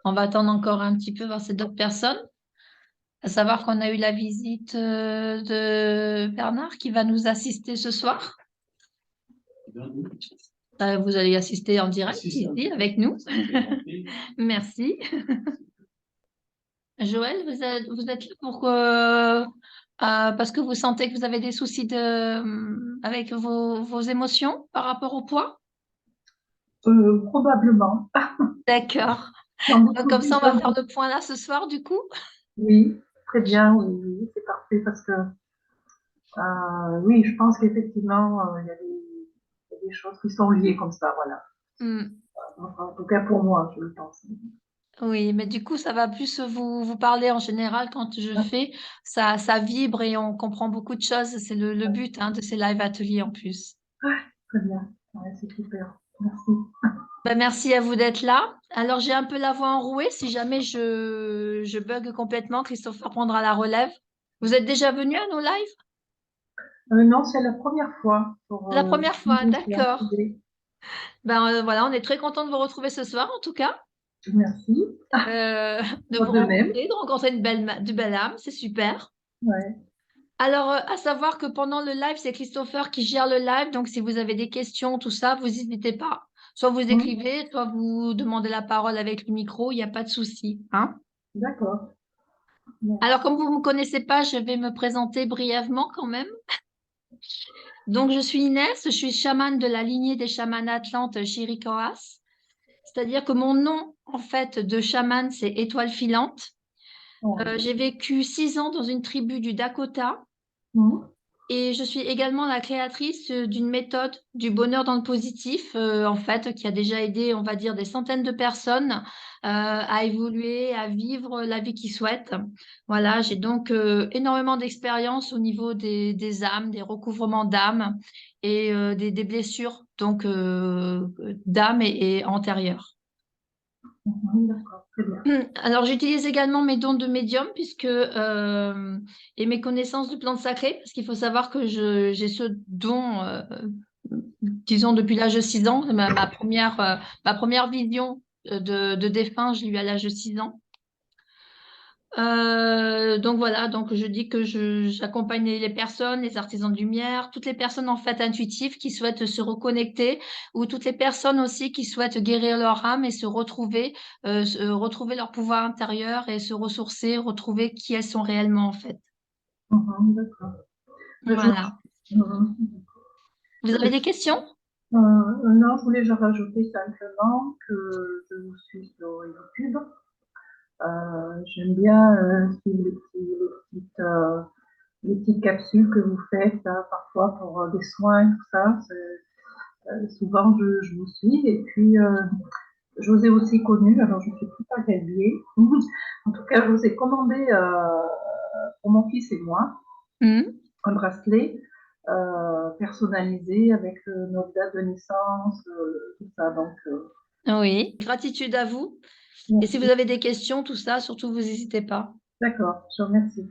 On va attendre encore un petit peu voir ces d'autres personnes. À savoir qu'on a eu la visite de Bernard qui va nous assister ce soir. Vous allez assister en direct ici avec nous. Merci. Joël, vous êtes là pour parce que vous sentez que vous avez des soucis avec vos émotions par rapport au poids? Probablement. D'accord. Dans Donc, beaucoup comme de ça, on va faire choses. le point là ce soir, du coup. Oui, très bien, oui, oui, c'est parfait parce que oui, je pense qu'effectivement, il y a des choses qui sont liées comme ça, voilà. Hmm. Enfin, en tout cas pour moi, je le pense. Oui, mais du coup, ça va plus vous parler en général quand je fais. Ça vibre et on comprend beaucoup de choses. C'est le but hein, de ces live ateliers en plus. Très bien, ouais, c'est super. Merci. Ben, merci à vous d'être là. Alors, j'ai un peu la voix enrouée. Si jamais je bug complètement, Christopher prendra la relève. Vous êtes déjà venu à nos lives? Non, c'est la première fois pour La première fois, l'initiation. d'accord. Ben, voilà, on est très content de vous retrouver ce soir, en tout cas. Merci. Euh, de Moi vous de même. rencontrer, de rencontrer une belle âme. C'est super. Ouais. Alors, à savoir que pendant le live, c'est Christopher qui gère le live. Donc, si vous avez des questions, tout ça, vous n'hésitez pas. Soit vous Hum, écrivez, soit vous demandez la parole avec le micro. Il n'y a pas de souci, hein. d'accord. Ouais. Alors, comme vous ne me connaissez pas, je vais me présenter brièvement quand même. Donc, je suis Inès, je suis chamane de la lignée des chamanes atlantes Chiricahuas. C'est-à-dire que mon nom, en fait, de chamane, c'est Étoile filante. Ouais. J'ai vécu 6 ans dans une tribu du Dakota. Hum, Et je suis également la créatrice d'une méthode du bonheur dans le positif, en fait, qui a déjà aidé, on va dire, des centaines de personnes à évoluer, à vivre la vie qu'ils souhaitent. Voilà, j'ai donc énormément d'expérience au niveau des âmes, des recouvrements d'âmes et des blessures, donc d'âmes et antérieures. d'accord, très bien. Alors, j'utilise également mes dons de médium puisque et mes connaissances de plantes sacrées, parce qu'il faut savoir que j'ai ce don, disons, depuis l'âge de 6 ans. Ma première vision de défunt, je l'ai eu à l'âge de 6 ans. Donc voilà, donc je dis que j'accompagne les personnes, les artisans de lumière, toutes les personnes en fait intuitives qui souhaitent se reconnecter ou toutes les personnes aussi qui souhaitent guérir leur âme et retrouver leur pouvoir intérieur et se ressourcer, retrouver qui elles sont réellement en fait. D'accord. Ben, Voilà. hum, Vous avez des questions? non, je voulais rajouter simplement que je vous suis sur YouTube. J'aime bien suivre les petites capsules que vous faites parfois pour des soins, tout ça. Souvent, je vous suis. Et puis, je vous ai aussi connu, alors je ne sais plus par quel biais. En tout cas, je vous ai commandé pour mon fils et moi Hmm. un bracelet personnalisé avec notre date de naissance, tout ça. Donc, Oui. Gratitude à vous. Et si vous merci. avez des questions, tout ça, surtout vous n'hésitez pas. D'accord, je vous remercie.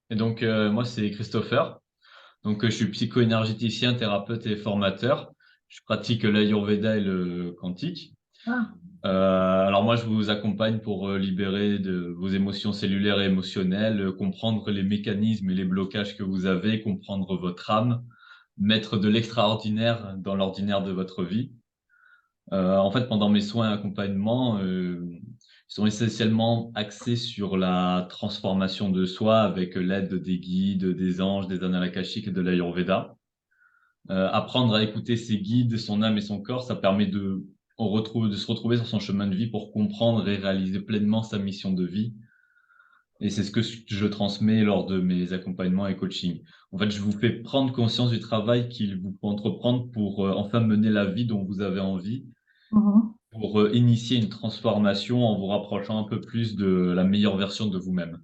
Et donc, moi, c'est Christopher. Donc, je suis psycho-énergéticien, thérapeute et formateur. Je pratique l'Ayurveda et le quantique. Ah, Alors, moi, je vous accompagne pour libérer de vos émotions cellulaires et émotionnelles, comprendre les mécanismes et les blocages que vous avez, comprendre votre âme, mettre de l'extraordinaire dans l'ordinaire de votre vie. En fait, pendant mes soins et accompagnements, ils sont essentiellement axés sur la transformation de soi avec l'aide des guides, des anges, des annales akashiques et de l'Ayurveda. Apprendre à écouter ses guides, son âme et son corps, ça permet de se retrouver sur son chemin de vie pour comprendre et réaliser pleinement sa mission de vie. Et c'est ce que je transmets lors de mes accompagnements et coaching. En fait, je vous fais prendre conscience du travail qu'il vous faut entreprendre pour enfin mener la vie dont vous avez envie, mhm, pour initier une transformation en vous rapprochant un peu plus de la meilleure version de vous-même.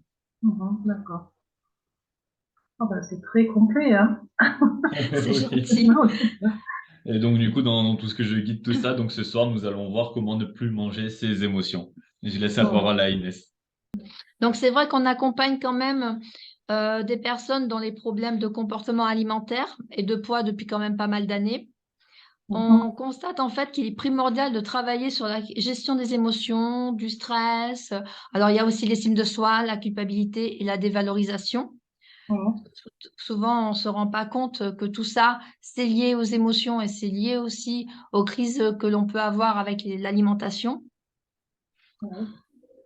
d'accord. Ah ben, c'est très complet, hein? C'est Oui. gentil. Et donc, du coup, dans tout ce que je guide tout ça, donc ce soir, nous allons voir comment ne plus manger ses émotions. Je laisse la Oh, parole à Inès. Donc, c'est vrai qu'on accompagne quand même des personnes dans les problèmes de comportement alimentaire et de poids depuis quand même pas mal d'années. Mhm. on constate en fait qu'il est primordial de travailler sur la gestion des émotions, du stress. Alors, il y a aussi l'estime de soi, la culpabilité et la dévalorisation. Mhm. Souvent, on ne se rend pas compte que tout ça, c'est lié aux émotions et c'est lié aussi aux crises que l'on peut avoir avec l'alimentation. Ouais.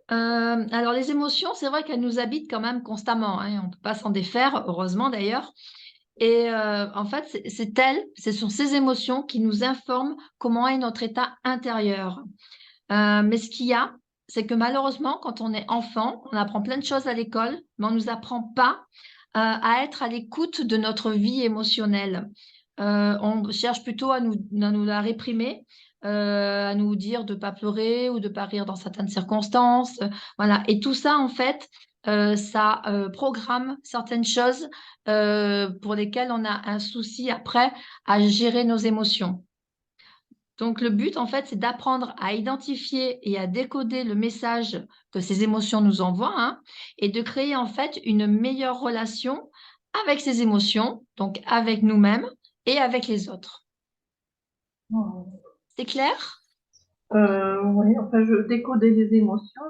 Alors, les émotions, c'est vrai qu'elles nous habitent quand même constamment, hein, on ne peut pas s'en défaire, heureusement d'ailleurs. Et en fait, c'est elles, ce sont ces émotions qui nous informent comment est notre état intérieur. Mais ce qu'il y a, c'est que malheureusement, quand on est enfant, on apprend plein de choses à l'école, mais on ne nous apprend pas à être à l'écoute de notre vie émotionnelle. On cherche plutôt à nous la réprimer, à nous dire de ne pas pleurer ou de ne pas rire dans certaines circonstances. Voilà. Et tout ça, en fait, ça programme certaines choses pour lesquelles on a un souci après à gérer nos émotions. Donc, le but, en fait, c'est d'apprendre à identifier et à décoder le message que ces émotions nous envoient, hein, et de créer, en fait, une meilleure relation avec ces émotions, donc avec nous-mêmes et avec les autres. Ouais. C'est clair? Oui, enfin, je décoder les émotions,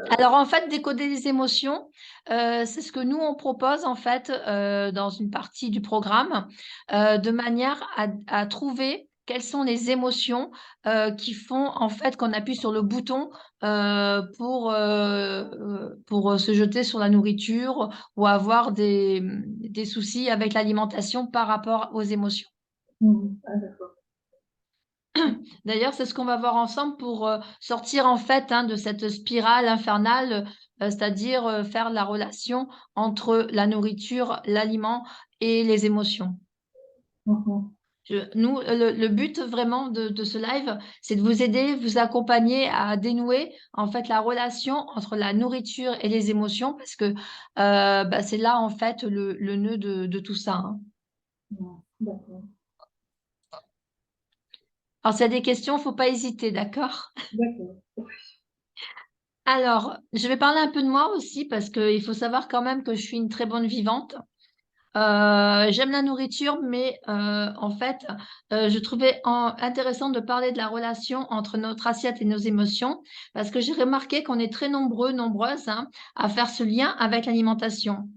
Alors, en fait, décoder les émotions, c'est ce que nous, on propose, en fait, dans une partie du programme, de manière à trouver quelles sont les émotions qui font, en fait, qu'on appuie sur le bouton pour se jeter sur la nourriture ou avoir des soucis avec l'alimentation par rapport aux émotions. Ah, d'accord. D'ailleurs, c'est ce qu'on va voir ensemble pour sortir en fait hein, de cette spirale infernale, c'est-à-dire faire la relation entre la nourriture, l'aliment et les émotions. Mhm. Nous, le but vraiment de ce live, c'est de vous aider, vous accompagner à dénouer en fait la relation entre la nourriture et les émotions, parce que bah, c'est là en fait le nœud de tout ça, hein. D'accord. Alors, s'il y a des questions, il ne faut pas hésiter, d'accord? D'accord. Alors, je vais parler un peu de moi aussi parce qu'il faut savoir quand même que je suis une très bonne vivante. J'aime la nourriture, mais en fait, je trouvais intéressant de parler de la relation entre notre assiette et nos émotions parce que j'ai remarqué qu'on est très nombreux, nombreuses hein, à faire ce lien avec l'alimentation.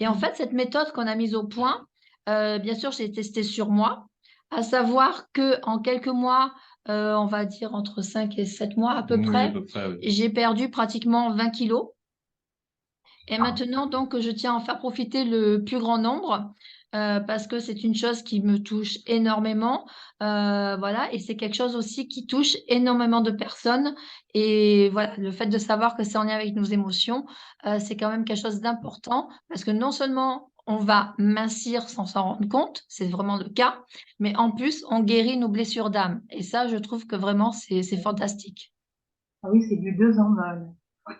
Et en Mhm. fait, cette méthode qu'on a mise au point, bien sûr, j'ai testé sur moi, à savoir que en quelques mois, on va dire entre 5 et 7 mois à peu Oui, à près, peu près, oui. j'ai perdu pratiquement 20 kilos. Et maintenant, donc, je tiens à en faire profiter le plus grand nombre parce que c'est une chose qui me touche énormément. Voilà, et c'est quelque chose aussi qui touche énormément de personnes. Et voilà, le fait de savoir que c'est en lien avec nos émotions, c'est quand même quelque chose d'important parce que non seulement on va mincir sans s'en rendre compte, c'est vraiment le cas, mais en plus, on guérit nos blessures d'âme. Et ça, je trouve que vraiment, c'est fantastique. Ah oui, c'est du deux en un.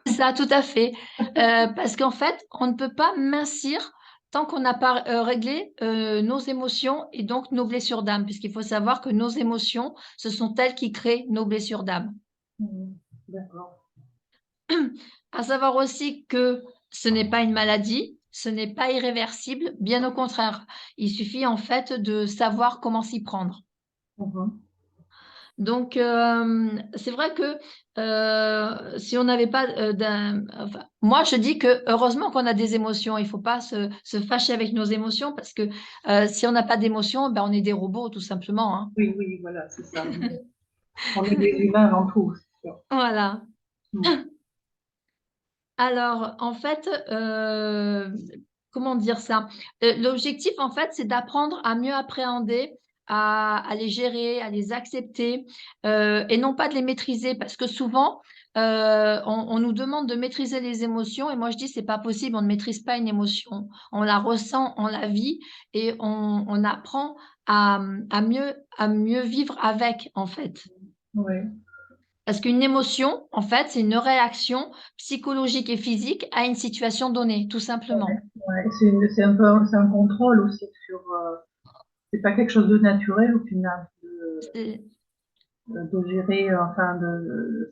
Ça, tout à fait. Parce qu'en fait, on ne peut pas mincir tant qu'on n'a pas réglé nos émotions et donc nos blessures d'âme, puisqu'il faut savoir que nos émotions, ce sont elles qui créent nos blessures d'âme. D'accord. À savoir aussi que ce n'est pas une maladie, ce n'est pas irréversible, bien au contraire. Il suffit en fait de savoir comment s'y prendre. Mhm. Donc, c'est vrai que si on n'avait pas enfin, moi, je dis que heureusement qu'on a des émotions. Il ne faut pas se fâcher avec nos émotions parce que si on n'a pas d'émotions, ben, on est des robots, tout simplement, hein. Oui, oui, voilà, c'est ça. On est des humains avant tout, c'est sûr. Voilà. Mm. Alors, en fait, comment dire ça? L'objectif, en fait, c'est d'apprendre à mieux appréhender, à les gérer, à les accepter, et non pas de les maîtriser, parce que souvent, on nous demande de maîtriser les émotions, et moi je dis c'est pas possible, on ne maîtrise pas une émotion, on la ressent, on la vit, et on apprend à mieux vivre avec, en fait. Ouais, Parce qu'une émotion, en fait, c'est une réaction psychologique et physique à une situation donnée, tout simplement. ouais. C'est un peu, c'est un contrôle aussi sur. C'est pas quelque chose de naturel au final C'est- de gérer, enfin,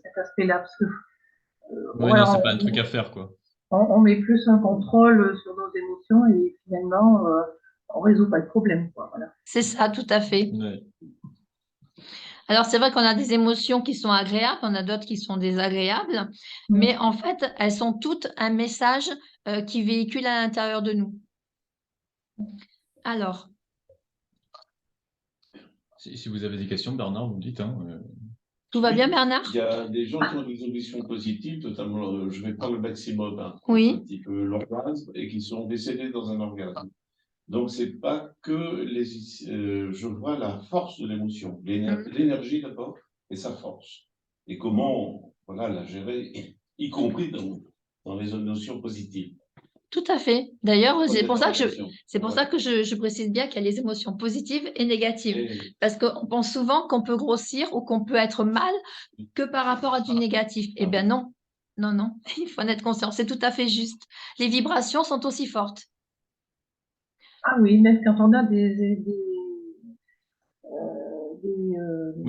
cet aspect-là, parce que Oui, non, voilà, c'est pas un truc à faire, quoi. on met plus un contrôle sur nos émotions et finalement, on résout pas le problème, quoi. Voilà. C'est ça, tout à fait. Ouais. Alors, c'est vrai qu'on a des émotions qui sont agréables, on a d'autres qui sont désagréables, mais Mm. en fait, elles sont toutes un message qui véhicule à l'intérieur de nous. Alors, Si vous avez des questions, Bernard, vous me dites. Hein, tout va bien, Oui, Bernard? il y a des gens qui ont des émotions positives, notamment, je vais prendre le maximum, hein, Oui. un petit peu l'orgasme, et qui sont décédés dans un orgasme. Donc, c'est pas que je vois la force de l'émotion, l'énergie d'abord, et sa force. Et comment, voilà, la gérer, y compris dans les émotions positives. Tout à fait. D'ailleurs, c'est Peut-être pour ça que attention. je précise bien qu'il y a les émotions positives et négatives. Et- Parce qu'on pense souvent qu'on peut grossir ou qu'on peut être mal que par rapport à du négatif. Eh bien non, non, non, il faut en être conscient. C'est tout à fait juste. Les vibrations sont aussi fortes. Ah oui, même quand on a oui,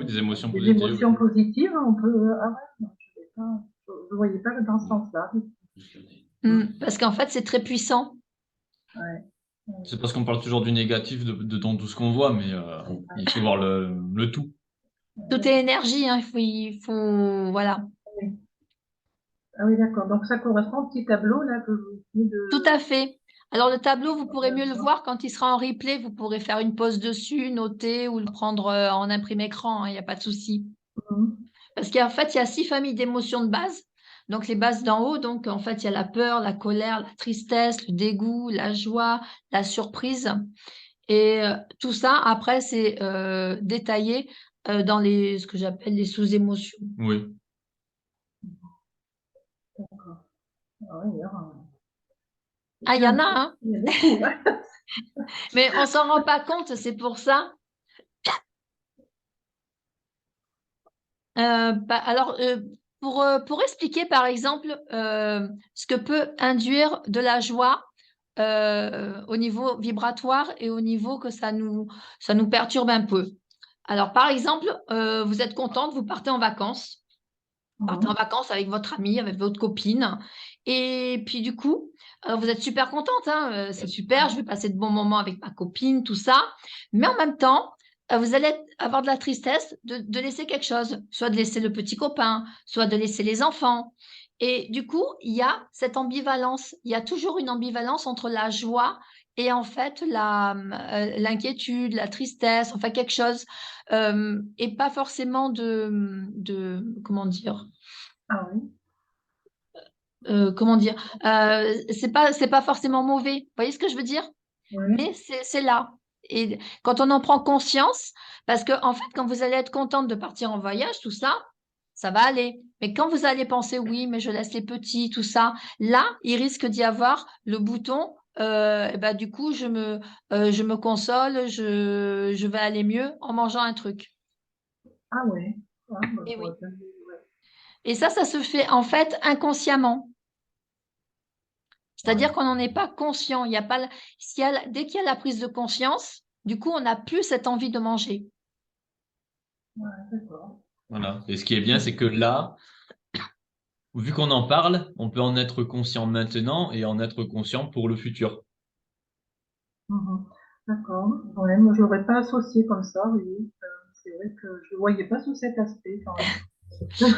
des émotions des positives. émotions positives, on peut. Ah ouais, non, je ne voyais pas dans ce sens-là. Parce qu'en fait, c'est très puissant. Ouais. C'est parce qu'on parle toujours du négatif dans tout ce qu'on voit, mais il faut voir le tout. Tout est énergie, hein. Voilà. Oui. Ah oui, d'accord. Donc ça correspond au petit tableau là que vous venez Tout de. à fait. Alors, le tableau, vous pourrez mieux le voir quand il sera en replay. Vous pourrez faire une pause dessus, noter ou le prendre en imprimé écran. Il n'y a pas de souci. Mhm. Parce qu'en fait, il y a 6 familles d'émotions de base. Donc, les bases d'en haut, donc en fait, il y a la peur, la colère, la tristesse, le dégoût, la joie, la surprise. Et tout ça, après, c'est détaillé dans ce que j'appelle les sous-émotions. Oui. D'accord. Ah oui, Ah, il y en a, hein? il y a beaucoup. Ouais. Mais on s'en rend pas compte, c'est pour ça. Alors, pour expliquer, par exemple, ce que peut induire de la joie au niveau vibratoire et au niveau que ça nous perturbe un peu. Alors, par exemple, vous êtes contente, vous partez en vacances. Partez en vacances avec votre amie, avec votre copine. Et puis, du coup, vous êtes super contente, hein, c'est super, je vais passer de bons moments avec ma copine, tout ça. Mais en même temps, vous allez avoir de la tristesse de laisser quelque chose, soit de laisser le petit copain, soit de laisser les enfants. Et du coup, il y a cette ambivalence. Il y a toujours une ambivalence entre la joie et en fait l'inquiétude, la tristesse, enfin quelque chose, et pas forcément comment dire, Ah oui. comment dire, c'est pas forcément mauvais. Vous voyez ce que je veux dire? Ouais. Mais c'est là. Et quand on en prend conscience, parce que en fait, quand vous allez être contente de partir en voyage, tout ça, ça va aller. Mais quand vous allez penser, oui, mais je laisse les petits, tout ça, là, il risque d'y avoir le bouton. Et ben, du coup, je me console, je vais aller mieux en mangeant un truc. Ah ouais. Ah, bah, Et oui. j'aurais pas vu, ouais. Et ça se fait en fait inconsciemment. C'est-à-dire qu'on n'en est pas conscient. Il y a pas, dès qu'il y a la prise de conscience, du coup, on n'a plus cette envie de manger. Ouais, d'accord. Voilà. Et ce qui est bien, c'est que là, vu qu'on en parle, on peut en être conscient maintenant et en être conscient pour le futur. Mhm. D'accord. Ouais, moi, je l'aurais pas associé comme ça, oui. C'est vrai que je ne le voyais pas sous cet aspect quand même.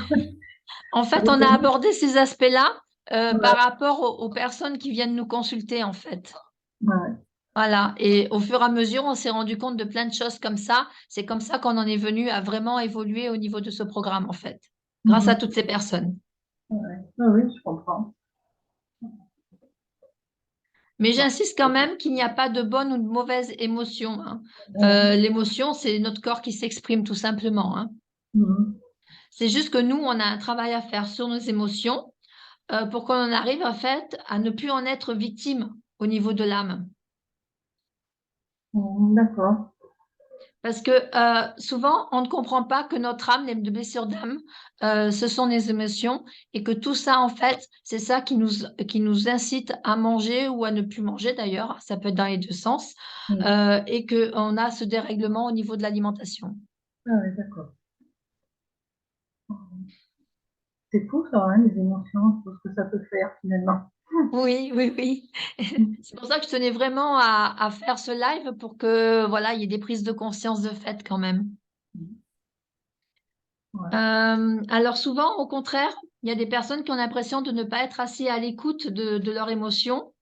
En Ça fait, veut on a dire- abordé ces aspects-là Ouais, par rapport aux personnes qui viennent nous consulter, en fait. ouais. Voilà. Et au fur et à mesure, on s'est rendu compte de plein de choses comme ça. C'est comme ça qu'on en est venu à vraiment évoluer au niveau de ce programme, en fait, grâce à Mhm. toutes ces personnes. Ouais. Ah oui, je comprends. Mais Bon. j'insiste quand même qu'il n'y a pas de bonne ou de mauvaise émotion, hein. Ouais. L'émotion, c'est notre corps qui s'exprime tout simplement, hein. Mhm. C'est juste que nous, on a un travail à faire sur nos émotions pour qu'on en arrive en fait à ne plus en être victime au niveau de l'âme. Mhm. D'accord. Parce que souvent, on ne comprend pas que notre âme, les blessures d'âme, ce sont les émotions et que tout ça, en fait, c'est ça qui nous incite à manger ou à ne plus manger d'ailleurs, ça peut être dans les deux sens, Mhm. et qu'on a ce dérèglement au niveau de l'alimentation. Ah oui, d'accord. C'est fou ça, hein, les émotions, tout ce que ça peut faire finalement. Oui, oui, oui. C'est pour ça que je tenais vraiment à faire ce live pour que voilà, il y ait des prises de conscience de fait quand même. Ouais. Alors souvent, au contraire, il y a des personnes qui ont l'impression de ne pas être assez à l'écoute de leurs émotions.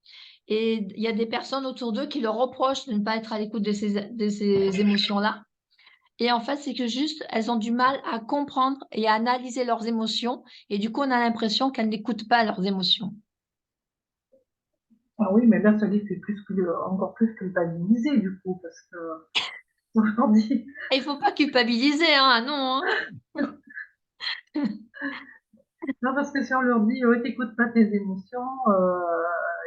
Et il y a des personnes autour d'eux qui leur reprochent de ne pas être à l'écoute de ces émotions-là. Et en fait, c'est que juste, elles ont du mal à comprendre et à analyser leurs émotions. Et du coup, on a l'impression qu'elles n'écoutent pas leurs émotions. Ah oui, mais là, ça les fait encore plus culpabiliser du coup, parce que aujourd'hui, Et il faut pas culpabiliser, hein, non, hein. non, parce que si on leur dit, t'écoutes pas tes émotions,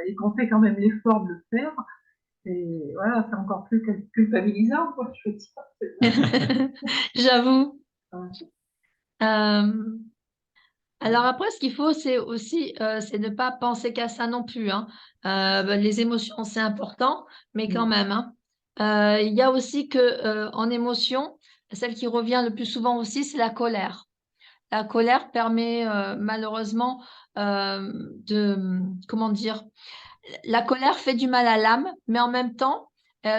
et qu'on fait quand même l'effort de le faire, et voilà, c'est encore plus culpabilisant, quoi, je veux dire. J'avoue. Ouais. Euh, alors après, ce qu'il faut, c'est aussi, c'est ne pas penser qu'à ça non plus, hein. Les émotions, c'est important, mais quand même, hein. Il y a aussi que en émotion, celle qui revient le plus souvent aussi, c'est la colère. La colère permet malheureusement comment dire, la colère fait du mal à l'âme, mais en même temps,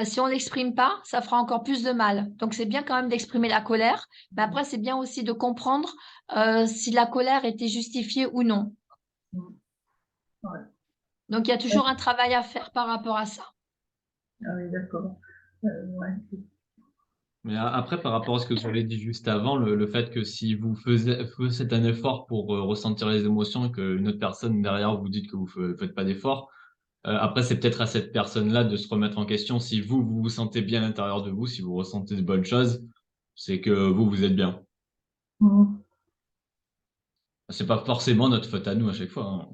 si on l'exprime pas, ça fera encore plus de mal. Donc c'est bien quand même d'exprimer la colère, mais après c'est bien aussi de comprendre si la colère était justifiée ou non. Ouais. Donc il y a toujours un travail à faire par rapport à ça. Ah oui, d'accord. Ouais. Mais après, par rapport à ce que vous avez dit juste avant, le fait que si vous faites un effort pour ressentir les émotions et qu'une autre personne derrière vous dites que vous faites pas d'effort, après, c'est peut-être à cette personne-là de se remettre en question si vous vous sentez bien à l'intérieur de vous, si vous ressentez de bonnes choses, c'est que vous êtes bien. Mhm. C'est pas forcément notre faute à nous à chaque fois, hein.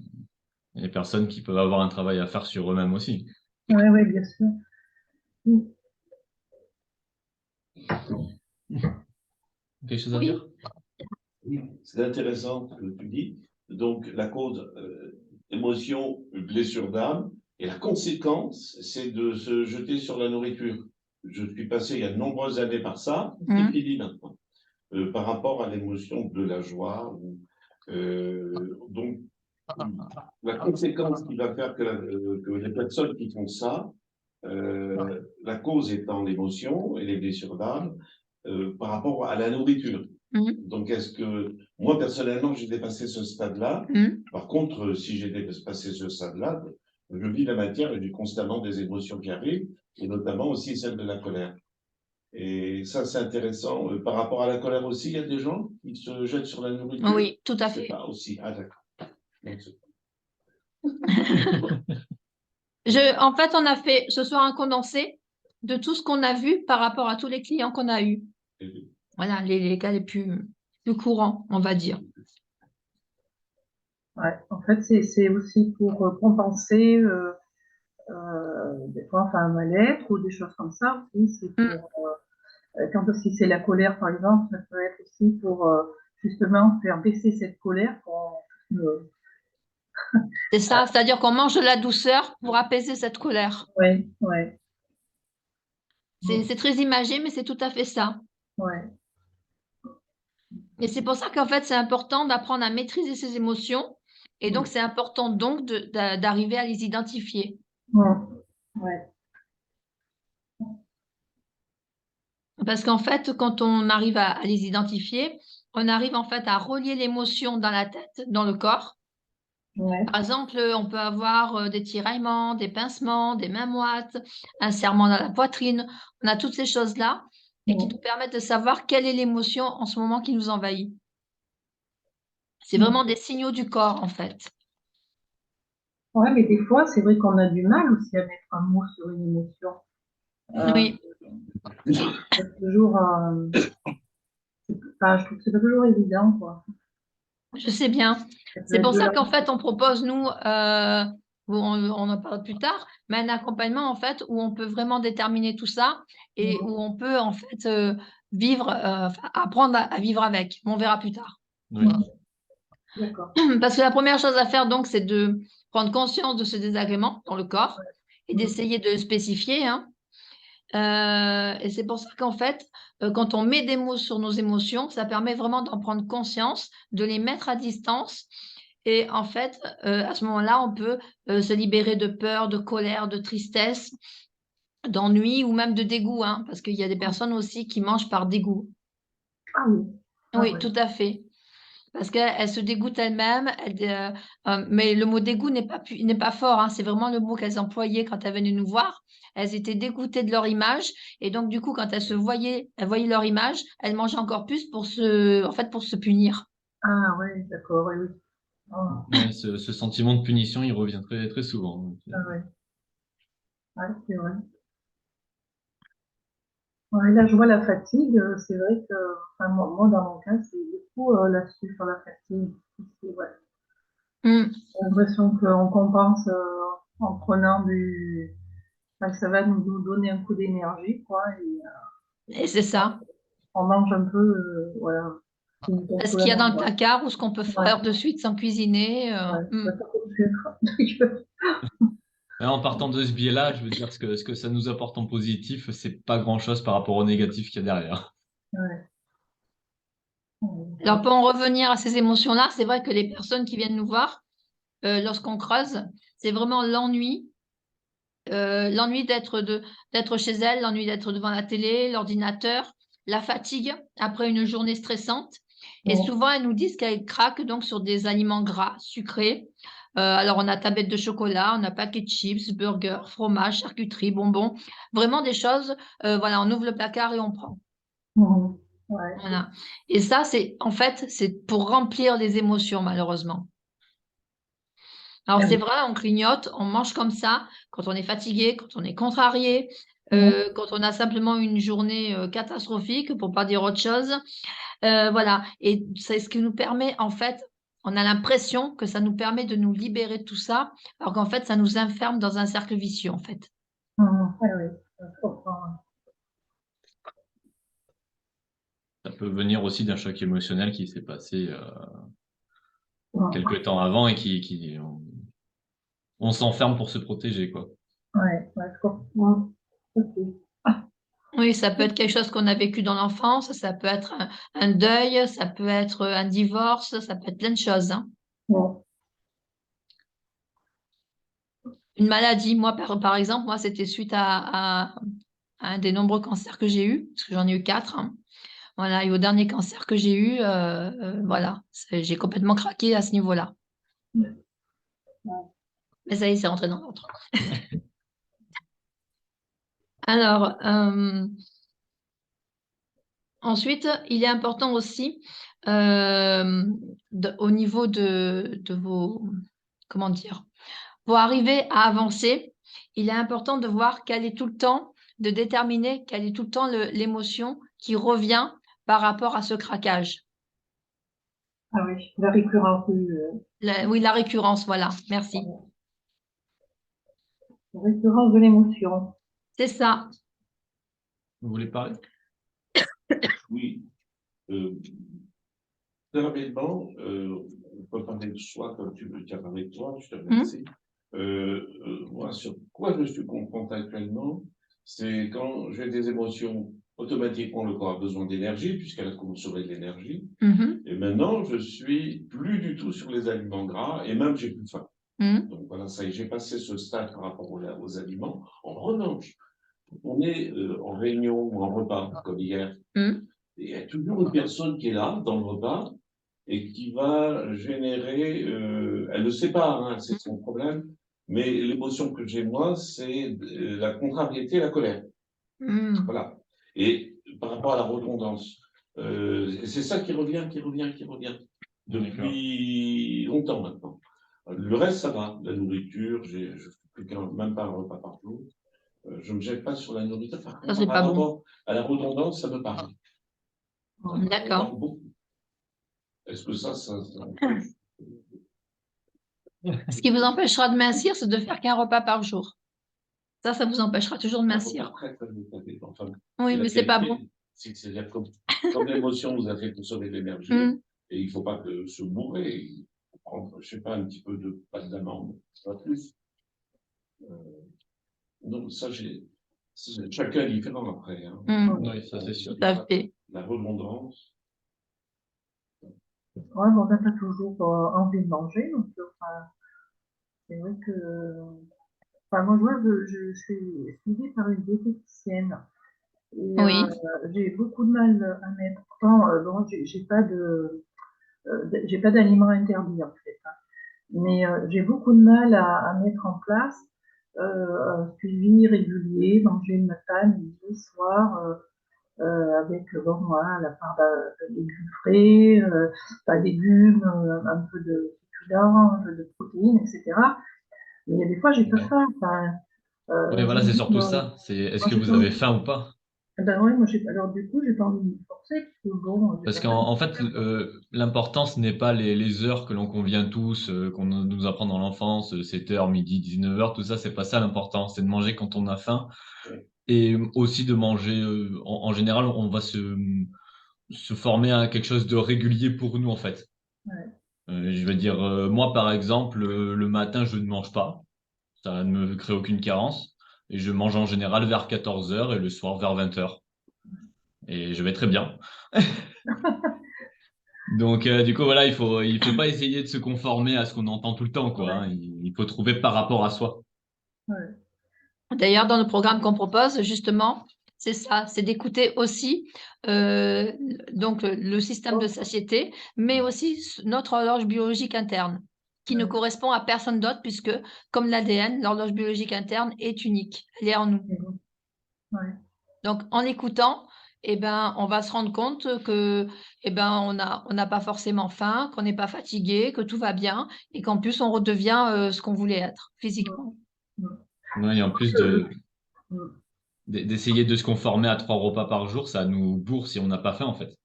Il y a des personnes qui peuvent avoir un travail à faire sur eux-mêmes aussi. Ouais, ouais, bien sûr. Mhm. Quelque chose à Oui. dire? Oui, c'est intéressant ce que tu dis. Donc, la cause émotion, blessure d'âme, et la conséquence, c'est de se jeter sur la nourriture. Je suis passé il y a de nombreuses années par ça, c'est fini maintenant. Par rapport à l'émotion de la joie. Donc, la conséquence qui va faire que les personnes qui font ça, la cause étant l'émotion et les blessures d'âme, par rapport à la nourriture. Donc, est-ce que moi, personnellement, j'ai dépassé ce stade-là? Par contre, si j'ai dépassé ce stade-là, je vis la matière et j'ai constamment des émotions qui arrivent, et notamment aussi celle de la colère. Et ça, c'est intéressant. Par rapport à la colère aussi, il y a des gens qui se jettent sur la nourriture. Oui, tout à C'est fait. pas aussi. Ah, d'accord. Donc, En fait, on a fait ce soir un condensé de tout ce qu'on a vu par rapport à tous les clients qu'on a eus. Voilà, les cas les plus courants, on va dire. Ouais. En fait, c'est aussi pour compenser des fois enfin, un mal-être ou des choses comme ça aussi. C'est pour, quand si c'est la colère, par exemple, ça peut être aussi pour justement faire baisser cette colère. C'est ça, c'est-à-dire qu'on mange de la douceur pour apaiser cette colère. Ouais, ouais, C'est très imagé, mais c'est tout à fait ça. ouais. Et c'est pour ça qu'en fait, c'est important d'apprendre à maîtriser ses émotions. Et donc, c'est important donc d'arriver à les identifier. Ouais. Parce qu'en fait, quand on arrive à les identifier, on arrive en fait à relier l'émotion dans la tête, dans le corps. Ouais. Par exemple, on peut avoir des tiraillements, des pincements, des mains moites, un serrement dans la poitrine. On a toutes ces choses-là et qui nous permettent de savoir quelle est l'émotion en ce moment qui nous envahit. C'est vraiment des signaux du corps, en fait. Ouais, mais des fois, c'est vrai qu'on a du mal aussi à mettre un mot sur une émotion. Oui, C'est toujours, enfin, je trouve que c'est pas toujours évident, quoi. je sais bien. Ça peut C'est être pour de ça la... qu'en fait, on propose, nous, on en parle plus tard, mais un accompagnement, en fait, où on peut vraiment déterminer tout ça et où on peut, en fait, vivre, enfin, apprendre à vivre avec. On verra plus tard. Oui. D'accord. Parce que la première chose à faire, donc, c'est de prendre conscience de ce désagrément dans le corps et d'essayer de le spécifier, hein. Et c'est pour ça qu'en fait, quand on met des mots sur nos émotions, ça permet vraiment d'en prendre conscience, de les mettre à distance. Et en fait, à ce moment-là, on peut se libérer de peur, de colère, de tristesse, d'ennui ou même de dégoût, hein, parce qu'il y a des personnes aussi qui mangent par dégoût. Ah oui. Ah Oui, ouais. tout à fait. Parce qu'elles se dégoûtent elles-mêmes, mais le mot dégoût n'est pas fort, hein, c'est vraiment le mot qu'elles employaient quand elles venaient nous voir. Elles étaient dégoûtées de leur image, et donc du coup, quand elles voyaient leur image, elles mangeaient encore plus en fait, pour se punir. Ah ouais, d'accord, oui, oui. Ah, Ouais, ce sentiment de punition, il revient très, très souvent. ah ouais, ouais, c'est vrai. Ouais, là, je vois la fatigue, c'est vrai que, enfin, moi, dans mon cas, c'est beaucoup là-dessus, sur la fatigue. Ouais. Mm. J'ai l'impression qu'on compense en prenant du. Enfin, ça va nous donner un coup d'énergie, quoi, et Et c'est ça. on mange un peu, voilà, Ce qu'il y a dans le ouais, placard ou ce qu'on peut ouais, faire de suite sans cuisiner. ouais, Mm. pas trop de sucre. Mais en partant de ce biais-là, je veux dire, ce que ça nous apporte en positif, c'est pas grand-chose par rapport au négatif qu'il y a derrière. Ouais, Alors, pour en revenir à ces émotions-là, c'est vrai que les personnes qui viennent nous voir, lorsqu'on creuse, c'est vraiment l'ennui. L'ennui d'être chez elles, l'ennui d'être devant la télé, l'ordinateur, la fatigue après une journée stressante. Et ouais, souvent, elles nous disent qu'elles craquent donc sur des aliments gras, sucrés. Alors, on a tablette de chocolat, on a paquet de chips, burgers, fromage, charcuterie, bonbons. Vraiment des choses, voilà, on ouvre le placard et on prend. mhm, ouais, Voilà. Et ça, en fait, c'est pour remplir les émotions, malheureusement. Alors, ah c'est oui, vrai, on clignote, on mange comme ça quand on est fatigué, quand on est contrarié, ouais, quand on a simplement une journée catastrophique, pour pas dire autre chose. Voilà. Et c'est ce qui nous permet, en fait, on a l'impression que ça nous permet de nous libérer de tout ça, alors qu'en fait, ça nous enferme dans un cercle vicieux, en fait. mhm, ah oui, je comprends. Ça peut venir aussi d'un choc émotionnel qui s'est passé Ouais, quelque temps avant et on s'enferme pour se protéger, quoi. ouais, ouais, je comprends. Ok. Oui, ça peut être quelque chose qu'on a vécu dans l'enfance, ça peut être un deuil, ça peut être un divorce, ça peut être plein de choses, hein. Ouais, Une maladie, moi, par exemple, moi, c'était suite à un des nombreux cancers que j'ai eu, parce que j'en ai eu 4, hein. Voilà, et au dernier cancer que j'ai eu, voilà, j'ai complètement craqué à ce niveau-là. Mais ça y est, c'est rentré dans l'autre. Alors, ensuite, il est important aussi, euh, au niveau de vos, comment dire, pour arriver à avancer, il est important de voir quelle est tout le temps, de déterminer quelle est tout le temps l'émotion qui revient par rapport à ce craquage. ah oui, la récurrence, oui, Oui, la récurrence, voilà, merci. voilà. La récurrence de l'émotion. C'est ça. Vous voulez parler? Oui. Euh, Très rapidement, on peut parler de soi comme tu as parlé de toi, je te remercie. Moi, sur quoi je suis confronté actuellement, c'est quand j'ai des émotions, automatiquement le corps a besoin d'énergie, puisqu'elle a consommé de l'énergie. Mhm. Et maintenant, je suis plus du tout sur les aliments gras, et même j'ai plus faim. Mhm. Donc voilà, ça y est, j'ai passé ce stade par rapport aux aliments. En revanche, on est en réunion ou en repas, comme hier, Mhm. et il y a toujours une personne qui est là, dans le repas, et qui va générer, elle ne sait pas, hein, c'est son problème, mais l'émotion que j'ai moi, c'est la contrariété, la colère. Mhm. Voilà. Et par rapport à la redondance, c'est ça qui revient, qui revient D'accord. depuis longtemps maintenant. Le reste, ça va. La nourriture, je fais même pas un repas par jour. Je ne me jette pas sur la nourriture. Par Ça, contre, c'est par pas bon. rapport à la redondance, ça me parle. Ça me D'accord. parle beaucoup. Est-ce que ça Ce qui vous empêchera de mincir, c'est de faire qu'un repas par jour. Ça vous empêchera toujours de un repas mincir. très, très détaillé. Enfin, Oui, et la mais c'est pas bon. qualité, c'est-à-dire comme l'émotion vous a fait consommer de l'énergie, Mhm. et il ne faut pas que se bourrer. Il faut prendre, je ne sais pas, un petit peu de pâte d'amande, pas plus. Donc, ça, j'ai. Chacun est différent après. Hein. Oui, ça c'est sûr. Tout à fait. La redondance. Ouais, bon, on n'a pas toujours envie de manger, donc enfin, c'est vrai que, enfin, moi, je suis suivie par une diététicienne et Oui. j'ai beaucoup de mal à mettre. Pourtant, bon, j'ai pas d'aliments interdits en fait, hein. Mais j'ai beaucoup de mal à mettre en place un suivi régulier, manger le matin, midi, le soir, avec bon, voilà, la part de légumes frais, pas légumes, un peu de féculents, un peu de protéines, etc. Mais il y a des fois, j'ai pas Ouais. faim. Enfin, Oui, je voilà, me c'est dis, surtout ça. C'est est-ce moi, que j'ai vous pas avez envie. faim ou pas? Ben ouais, moi, alors du coup, j'ai pas envie de me forcer, parce que bon, j'ai Parce pas faim. qu'en fait, l'important, ce n'est pas les heures que l'on convient tous, qu'on nous apprend dans l'enfance, 7h, midi, 19h, tout ça, c'est pas ça l'important. C'est de manger quand on a faim et aussi de manger, en général, on va se former à quelque chose de régulier pour nous, en fait. Ouais. Je veux dire, moi, par exemple, le matin, je ne mange pas. Ça ne me crée aucune carence. Et je mange en général vers 14h et le soir vers 20h. Et je vais très bien. Donc, du coup, voilà, il faut pas essayer de se conformer à ce qu'on entend tout le temps, quoi. Ouais, Hein. Il faut trouver par rapport à soi. ouais. D'ailleurs, dans le programme qu'on propose, justement, c'est ça, c'est d'écouter aussi euh, donc le système de satiété, mais aussi notre horloge biologique interne, qui ne Ouais. correspond à personne d'autre, puisque, comme l'ADN, l'horloge biologique interne est unique, elle est en nous. Ouais. Donc, en écoutant, eh ben, on va se rendre compte que, eh ben, on n'a pas forcément faim, qu'on n'est pas fatigué, que tout va bien, et qu'en plus, on redevient ce qu'on voulait être physiquement. Ouais. Ouais, et en plus Mm. d'essayer de se conformer à 3 repas par jour, ça nous bourre si on n'a pas faim, en fait.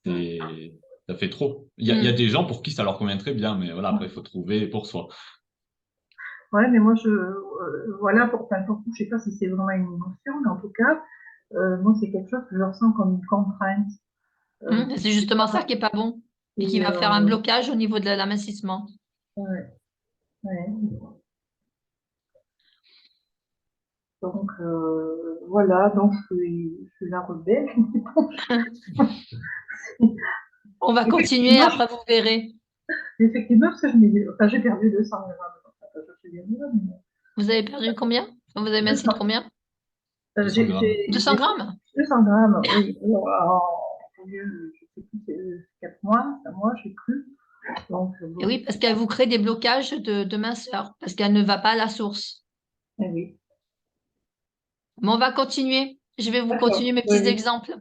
Ça fait trop. Il y a Mm. des gens pour qui ça leur convient très bien, mais voilà, après, il faut trouver pour soi. Ouais, mais moi, voilà, enfin, pour je sais pas si c'est vraiment une émotion, mais en tout cas, moi, c'est quelque chose que je ressens comme une contrainte. Je C'est sais justement ça pas. qui est pas bon et qui Et, va faire un blocage au niveau de l'amincissement. ouais, ouais. Donc, voilà, donc je suis la rebelle. On va continuer, Effectivement, après vous verrez. effectivement, parce que je me dis, enfin, j'ai perdu 200 grammes. Enfin, je suis bien là, mais Vous avez perdu combien? Vous avez mincé de 200, combien? 200 grammes. 200 j'ai grammes? 200 grammes, oui. Je sais plus, c'est 4 mois, 5 mois, je sais plus. Donc, Et bon, oui, parce qu'elle vous crée des blocages de minceur, parce qu'elle ne va pas à la source. eh oui. Mais on va continuer. Je vais vous D'accord, continuer mes oui, petits oui. exemples.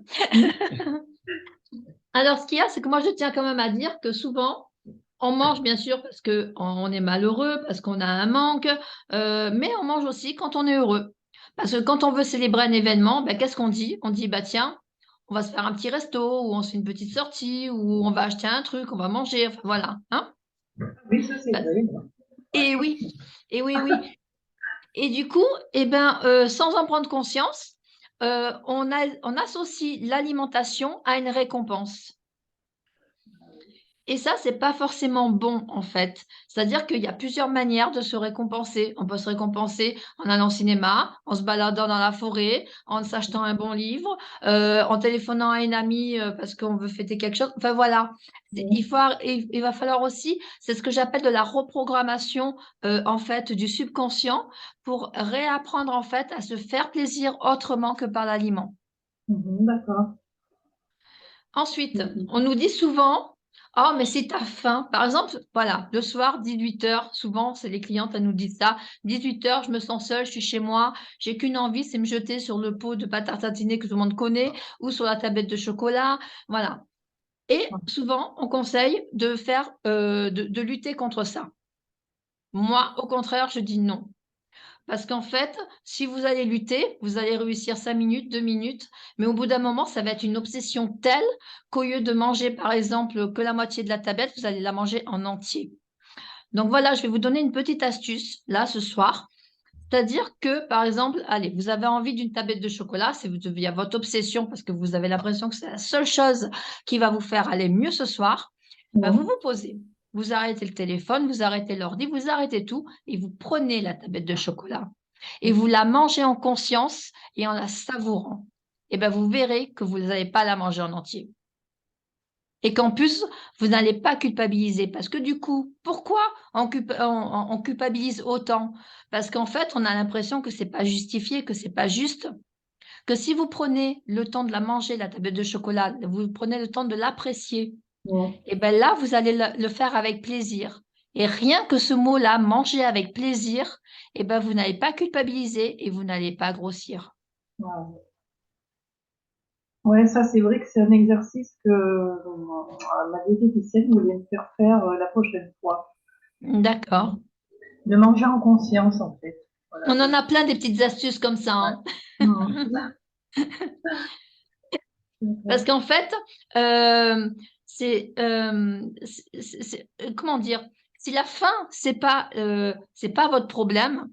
Alors, ce qu'il y a, c'est que moi, je tiens quand même à dire que souvent, on mange bien sûr parce qu'on est malheureux, parce qu'on a un manque, mais on mange aussi quand on est heureux. Parce que quand on veut célébrer un événement, ben, qu'est-ce qu'on dit? On dit, bah tiens, on va se faire un petit resto, ou on se fait une petite sortie, ou on va acheter un truc, on va manger, enfin voilà. Hein. Oui, ça c'est Ben, vrai. Ouais. et oui, et oui, oui. Et du coup, eh ben, sans en prendre conscience, on associe l'alimentation à une récompense. Et ça, c'est pas forcément bon, en fait. C'est-à-dire qu'il y a plusieurs manières de se récompenser. On peut se récompenser en allant au cinéma, en se baladant dans la forêt, en s'achetant un bon livre, en téléphonant à une amie parce qu'on veut fêter quelque chose. Enfin voilà. Il va falloir aussi, c'est ce que j'appelle de la reprogrammation en fait du subconscient pour réapprendre en fait à se faire plaisir autrement que par l'aliment. Mhm, d'accord. Ensuite, Mhm. on nous dit souvent, oh, mais si tu as faim, par exemple, voilà, le soir, 18 heures, souvent, c'est les clientes, elles nous disent ça, 18 heures, je me sens seule, je suis chez moi, j'ai qu'une envie, c'est me jeter sur le pot de pâte à tartiner que tout le monde connaît ou sur la tablette de chocolat, voilà. Et souvent, on conseille de faire, de lutter contre ça. Moi, au contraire, je dis non. Parce qu'en fait, si vous allez lutter, vous allez réussir 5 minutes, 2 minutes, mais au bout d'un moment, ça va être une obsession telle qu'au lieu de manger, par exemple, que la moitié de la tablette, vous allez la manger en entier. Donc voilà, je vais vous donner une petite astuce, là, ce soir. C'est-à-dire que, par exemple, allez, vous avez envie d'une tablette de chocolat, il y a votre obsession parce que vous avez l'impression que c'est la seule chose qui va vous faire aller mieux ce soir, ben, vous Mhm. vous posez. Vous arrêtez le téléphone, vous arrêtez l'ordi, vous arrêtez tout et vous prenez la tablette de chocolat. et vous la mangez en conscience et en la savourant, et ben vous verrez que vous n'allez pas la manger en entier. Et qu'en plus, vous n'allez pas culpabiliser. Parce que du coup, pourquoi on culpabilise autant? Parce qu'en fait, on a l'impression que c'est pas justifié, que c'est pas juste. Que si vous prenez le temps de la manger, la tablette de chocolat, vous prenez le temps de l'apprécier, Ouais. et bien là, vous allez le faire avec plaisir. Et rien que ce mot-là, manger avec plaisir, et ben vous n'allez pas culpabiliser et vous n'allez pas grossir. Ouais. Ouais, ça c'est vrai que c'est un exercice que ma diététicienne voulait me faire faire la prochaine fois. D'accord. De manger en conscience en fait. Voilà. On en a plein des petites astuces comme ça, hein. Mhm. Parce qu'en fait, comment dire, si la faim, c'est pas votre problème,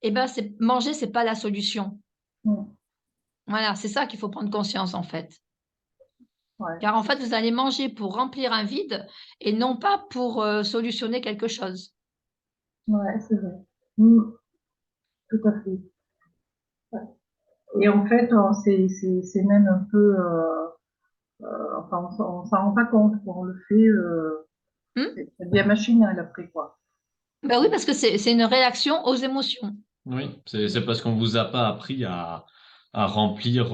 eh ben, manger, c'est pas la solution. Mhm. Voilà, c'est ça qu'il faut prendre conscience, en fait. Ouais. Car en fait, vous allez manger pour remplir un vide et non pas pour solutionner quelque chose. Ouais, c'est vrai. Mhm. Tout à fait. Ouais. Et en fait, c'est même un peu, enfin, on s'en rend pas compte, quoi. On le fait, Hmm. c'est bien machinal après, quoi. Ben oui, parce que c'est une réaction aux émotions. Oui, c'est parce qu'on vous a pas appris à remplir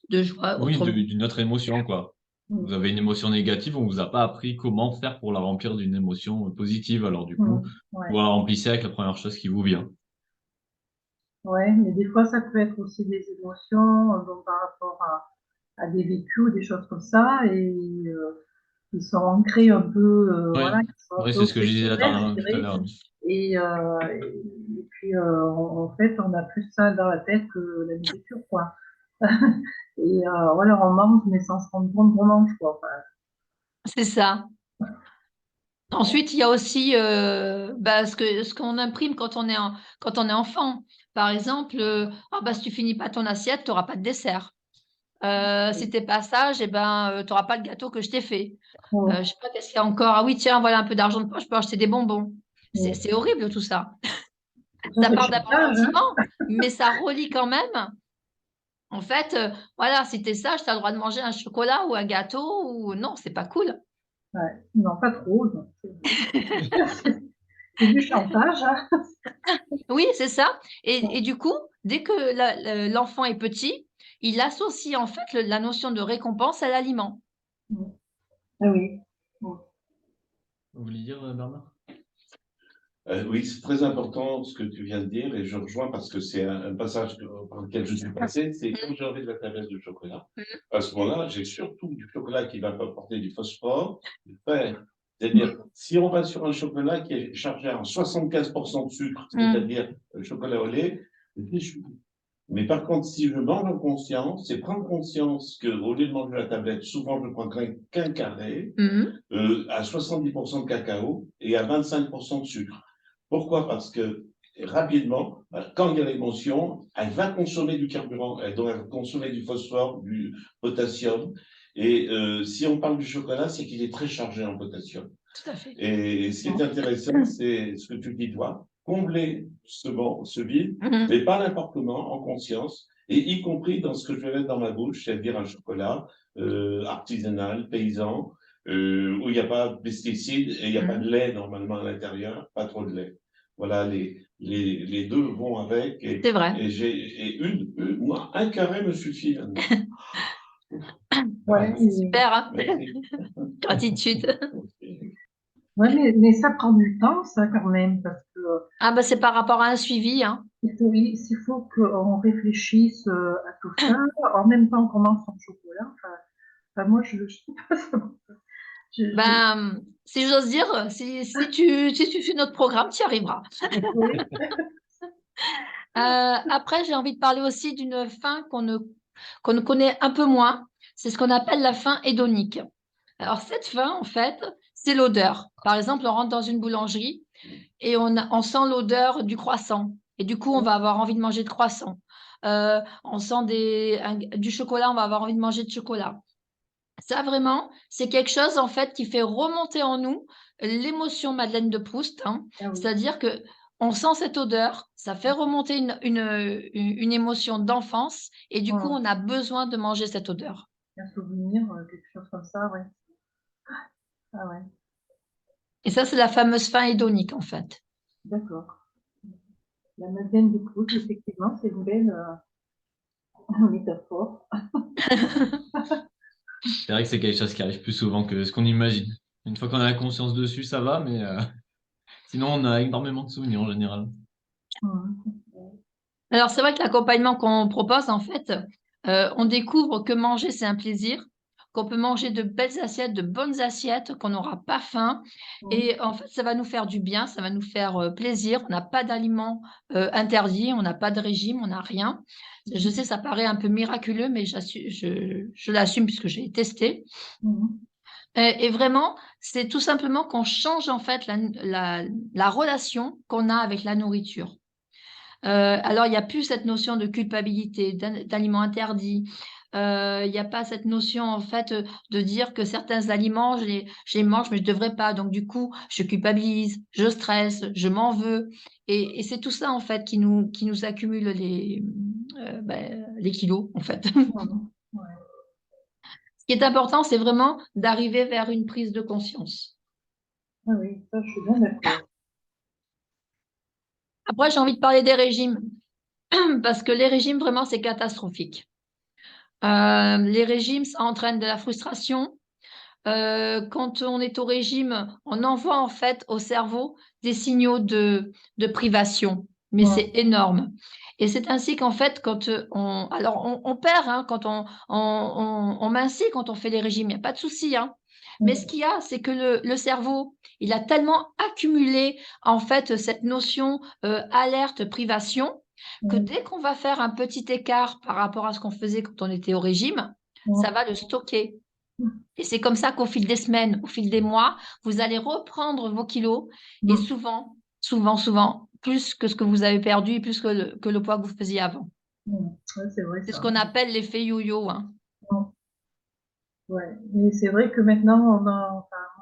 De joie, oui, autrement. d'une autre émotion, quoi. Vous Mhm. avez une émotion négative, on vous a pas appris comment faire pour la remplir d'une émotion positive. Alors du coup, Mhm. Ouais. vous la remplissez avec la première chose qui vous vient. Ouais, mais des fois, ça peut être aussi des émotions, donc, par rapport à des vécus ou des choses comme ça, et qui sont ancrés un peu, Oui, voilà, qui sont un oui, peu c'est ce que je disais obsessionnels, je tout à dirais. l'heure. Et puis, en fait, on a plus ça dans la tête que la nourriture, quoi. Et voilà, on mange, mais sans se rendre compte qu'on mange, quoi. Enfin, C'est ça. Ensuite, il y a aussi ce qu'on imprime quand on est enfant. Par exemple, si tu finis pas ton assiette, tu n'auras pas de dessert. Si tu n'es pas sage, tu n'auras pas le gâteau que je t'ai fait. Je sais pas qu'est-ce qu'il y a encore. Ah oui, tiens, voilà un peu d'argent de poche, je peux acheter des bonbons. C'est horrible tout ça. ça, Ça c'est le part d'un bon chantage, hein. sentiment, mais ça relie quand même. En fait, voilà, si tu es sage, tu as le droit de manger un chocolat ou un gâteau ou non, c'est pas cool. Ouais. Non, pas trop, non. C'est du chantage, hein. Oui, c'est ça. Et du coup, dès que l'enfant est petit, il associe en fait la notion de récompense à l'aliment. Ah oui. Vous voulez dire, Bernard? Oui, c'est très important ce que tu viens de dire et je rejoins parce que c'est un passage par lequel je suis passé. C'est quand j'ai envie de la tablette de chocolat. À ce moment-là, j'ai surtout du chocolat qui va m'apporter du phosphore, du fer. C'est-à-dire, si on va sur un chocolat qui est chargé en 75% de sucre, c'est-à-dire le chocolat au lait, c'est déçu. Mais par contre, si je mange en conscience, c'est prendre conscience qu'au lieu de manger la tablette, souvent je prendrai qu'un carré Mhm. à 70% de cacao et à 25% de sucre. Pourquoi? Parce que rapidement, quand il y a l'émotion, elle va consommer du carburant, elle doit consommer du phosphore, du potassium. Et si on parle du chocolat, c'est qu'il est très chargé en potassium. Tout à fait. Et ce qui est intéressant, c'est ce que tu dis toi, combler ce vide, Mhm. mais pas n'importe comment, en conscience, et y compris dans ce que je vais mettre dans ma bouche, c'est-à-dire un chocolat artisanal, paysan, où il n'y a pas de pesticides et il n'y a pas de lait normalement à l'intérieur, pas trop de lait. Voilà, les deux vont avec. C'est vrai. Moi, un carré me suffit. Ouais, Super, hein. Merci. Gratitude. ouais, mais ça prend du temps, ça, quand même, parce que Ah bah c'est par rapport à un suivi, hein. il faut qu'on réfléchisse à tout ça en même temps qu'on mange son chocolat. Enfin, moi, je sais pas ça. Je- Si j'ose dire, si tu fais notre programme, tu y arriveras. oui. Après, j'ai envie de parler aussi d'une faim qu'on ne connaît un peu moins. C'est ce qu'on appelle la faim hédonique. Alors, cette faim, en fait, c'est l'odeur. Par exemple, on rentre dans une boulangerie et on sent l'odeur du croissant. Et du coup, on va avoir envie de manger de croissant. On sent du chocolat, on va avoir envie de manger de chocolat. Ça, vraiment, c'est quelque chose, en fait, qui fait remonter en nous l'émotion Madeleine de Proust, hein. Ah oui. C'est-à-dire que on sent cette odeur, ça fait remonter une émotion d'enfance et du coup, on a besoin de manger cette odeur. Un souvenir, quelque chose comme ça, ouais. Ah ouais, Et ça, c'est la fameuse faim hédonique, en fait. d'accord. La madeleine de Proust, effectivement, c'est une belle métaphore. C'est vrai que c'est quelque chose qui arrive plus souvent que ce qu'on imagine. Une fois qu'on a la conscience dessus, ça va, mais sinon, on a énormément de souvenirs en général. Alors, c'est vrai que l'accompagnement qu'on propose, en fait, on découvre que manger, c'est un plaisir, qu'on peut manger de belles assiettes, de bonnes assiettes, qu'on n'aura pas faim. Et en fait, ça va nous faire du bien, ça va nous faire plaisir. On n'a pas d'aliments interdits, on n'a pas de régime, on n'a rien. Je sais, ça paraît un peu miraculeux, mais je l'assume puisque j'ai testé. Et vraiment, c'est tout simplement qu'on change en fait la relation qu'on a avec la nourriture. Alors, il n'y a plus cette notion de culpabilité, d'aliments interdits. Il n'y a pas cette notion, en fait, de dire que certains aliments, je les mange, mais je ne devrais pas. Donc, du coup, je culpabilise, je stresse, je m'en veux. Et c'est tout ça, en fait, qui nous accumule les kilos, en fait. Ouais. Ce qui est important, c'est vraiment d'arriver vers une prise de conscience. Ah oui, ça, je suis bien d'accord. Après, j'ai envie de parler des régimes, parce que les régimes, vraiment, c'est catastrophique. Les régimes, ça entraîne de la frustration. Quand on est au régime, on envoie en fait au cerveau des signaux de privation, mais c'est énorme. Et c'est ainsi qu'en fait, quand on perd, hein, quand on mincit quand on fait les régimes, il n'y a pas de souci, hein. Mais ce qu'il y a, c'est que le cerveau, il a tellement accumulé en fait cette notion alerte, privation, que dès qu'on va faire un petit écart par rapport à ce qu'on faisait quand on était au régime, ça va le stocker. Et c'est comme ça qu'au fil des semaines, au fil des mois, vous allez reprendre vos kilos et souvent, souvent, plus que ce que vous avez perdu et plus que le poids que vous faisiez avant. Ouais, c'est vrai C'est ce ça. qu'on appelle l'effet yo-yo, hein. Ouais, mais c'est vrai que maintenant,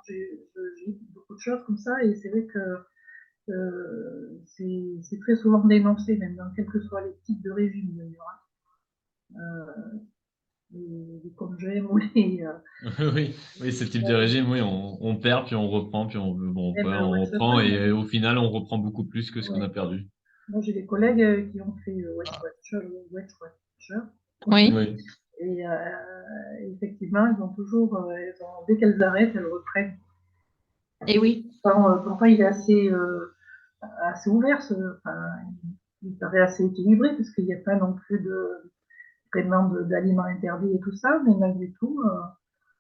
j'ai vu beaucoup de choses comme ça, et c'est vrai que c'est très souvent dénoncé, même dans quels que soient les types de régimes d'ailleurs, hein. Les congèmes ou Oui, ce type de régime, oui, on perd, puis on reprend, puis on même perd, le on Watch reprend, Watchers. et au final, on reprend beaucoup plus que ce qu'on Ouais. a perdu. Moi, j'ai des collègues qui ont fait Watch Watcher. Oui, Oui. Et effectivement, elles ont toujours, dès qu'elles arrêtent, elles reprennent. et oui. Pourtant, il est assez ouvert, il paraît assez équilibré, parce qu'il n'y a pas non plus vraiment d'aliments interdits et tout ça, mais malgré tout,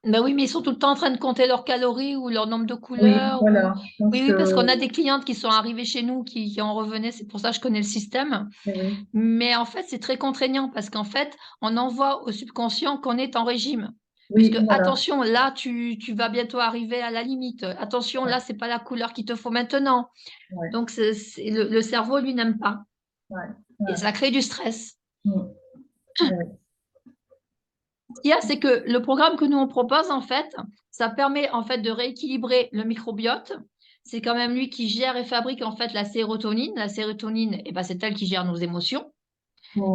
Ben oui, mais ils sont tout le temps en train de compter leurs calories ou leur nombre de oui, couleurs. voilà, je pense Oui, que oui, parce qu'on a des clientes qui sont arrivées chez nous qui en revenaient, c'est pour ça que je connais le système. oui, Mais en fait, c'est très contraignant parce qu'en fait, on envoie au subconscient qu'on est en régime. Puisque, oui, voilà, attention, là, tu vas bientôt arriver à la limite. Attention, là, c'est pas la couleur qu'il te faut maintenant. ouais, Donc, le cerveau, lui, n'aime pas. ouais, Et ouais, ça crée du stress. ouais, Ce qu'il y a, c'est que le programme que nous, on propose, en fait, ça permet, en fait, de rééquilibrer le microbiote. C'est quand même lui qui gère et fabrique, en fait, la sérotonine. La sérotonine, eh ben, c'est elle qui gère nos émotions.